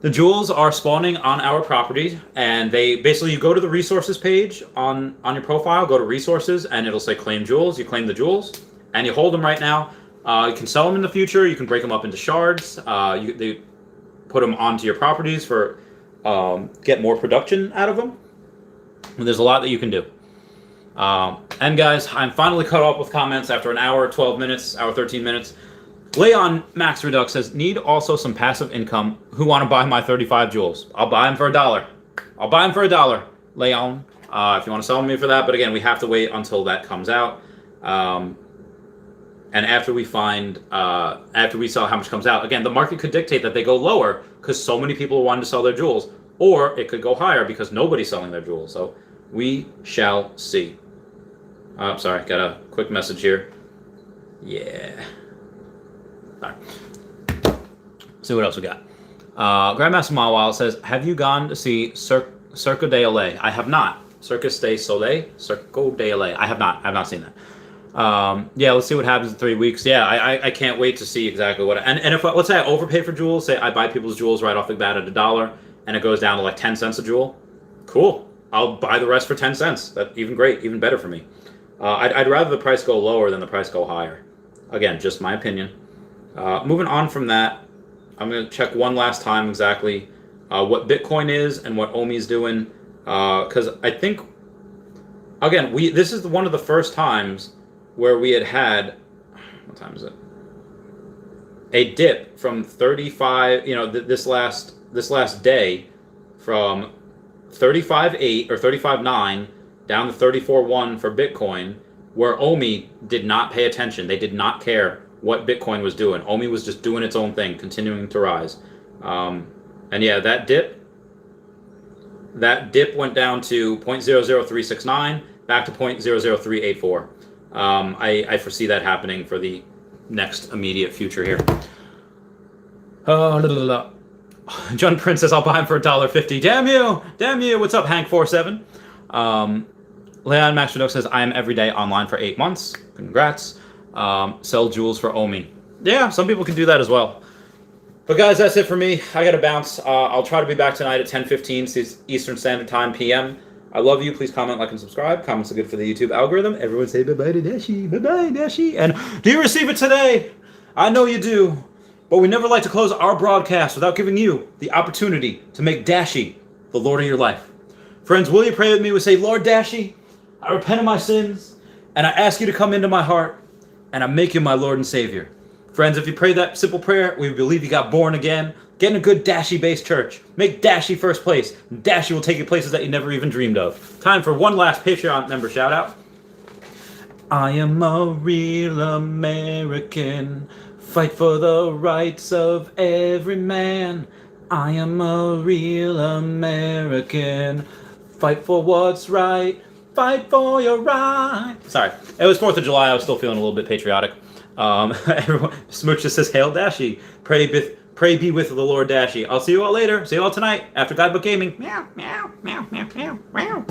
The jewels are spawning on our property, and they basically, you go to the resources page on your profile, go to resources, and it'll say claim jewels. You claim the jewels, and you hold them right now. You can sell them in the future. You can break them up into shards. They put them onto your properties for get more production out of them. And there's a lot that you can do. And guys, I'm finally caught up with comments after an hour, 12 minutes, hour, 13 minutes. Leon Max Redux says, need also some passive income. Who want to buy my 35 jewels? I'll buy them for $1. I'll buy them for $1, Leon, if you want to sell me for that. But again, we have to wait until that comes out. And after we after we saw how much comes out, again, the market could dictate that they go lower because so many people wanted to sell their jewels, or it could go higher because nobody's selling their jewels. So we shall see. Sorry, got a quick message here. Yeah. All right. See what else we got. Grandmaster Mawile says, have you gone to see Cirque du Soleil? I have not. Circus du Soleil? Cirque du Soleil. I have not. I've not seen that. Yeah, let's see what happens in 3 weeks. Yeah, I can't wait to see exactly what. And if let's say I overpay for jewels, say I buy people's jewels right off the bat at $1, and it goes down to like 10 cents a jewel. Cool. I'll buy the rest for 10 cents. That's even great, even better for me. I'd rather the price go lower than the price go higher. Again, just my opinion. Moving on from that, I'm going to check one last time exactly what Bitcoin is and what OMI is doing. Because I think, again, this is one of the first times where we had, what time is it? A dip from 35, this last day from 35.8 or 35.9 down to 34.1 for Bitcoin, where OMI did not pay attention. They did not care what Bitcoin was doing. OMI was just doing its own thing, continuing to rise. And yeah, that dip went down to 0.00369. back to 0.00384. I foresee that happening for the next immediate future here. John Prince says, I'll buy him for $1.50. Damn you! Damn you! What's up, Hank47? Leon Max Redox says, I am every day online for 8 months. Congrats. Sell jewels for OMI. Yeah, some people can do that as well. But guys, that's it for me. I gotta bounce. I'll try to be back tonight at 10:15 Eastern Standard Time PM. I love you. Please comment, like, and subscribe. Comments are good for the YouTube algorithm. Everyone say bye-bye to Dashi. Bye-bye, Dashi. And do you receive it today? I know you do. But we never like to close our broadcast without giving you the opportunity to make Dashi the Lord of your life. Friends, will you pray with me? We say, Lord Dashi, I repent of my sins, and I ask you to come into my heart, and I make you my Lord and Savior. Friends, if you pray that simple prayer, we believe you got born again. Get in a good Dashi-based church. Make Dashi first place. Dashi will take you places that you never even dreamed of. Time for one last Patreon member shout-out. I am a real American. Fight for the rights of every man. I am a real American. Fight for what's right. Fight for your right. Sorry, it was 4th of July. I was still feeling a little bit patriotic. Everyone, Smooch just says, Hail Dashi. Pray be with the Lord Dashi. I'll see you all later. See you all tonight after Guidebook Gaming. Meow, meow, meow, meow, meow, meow.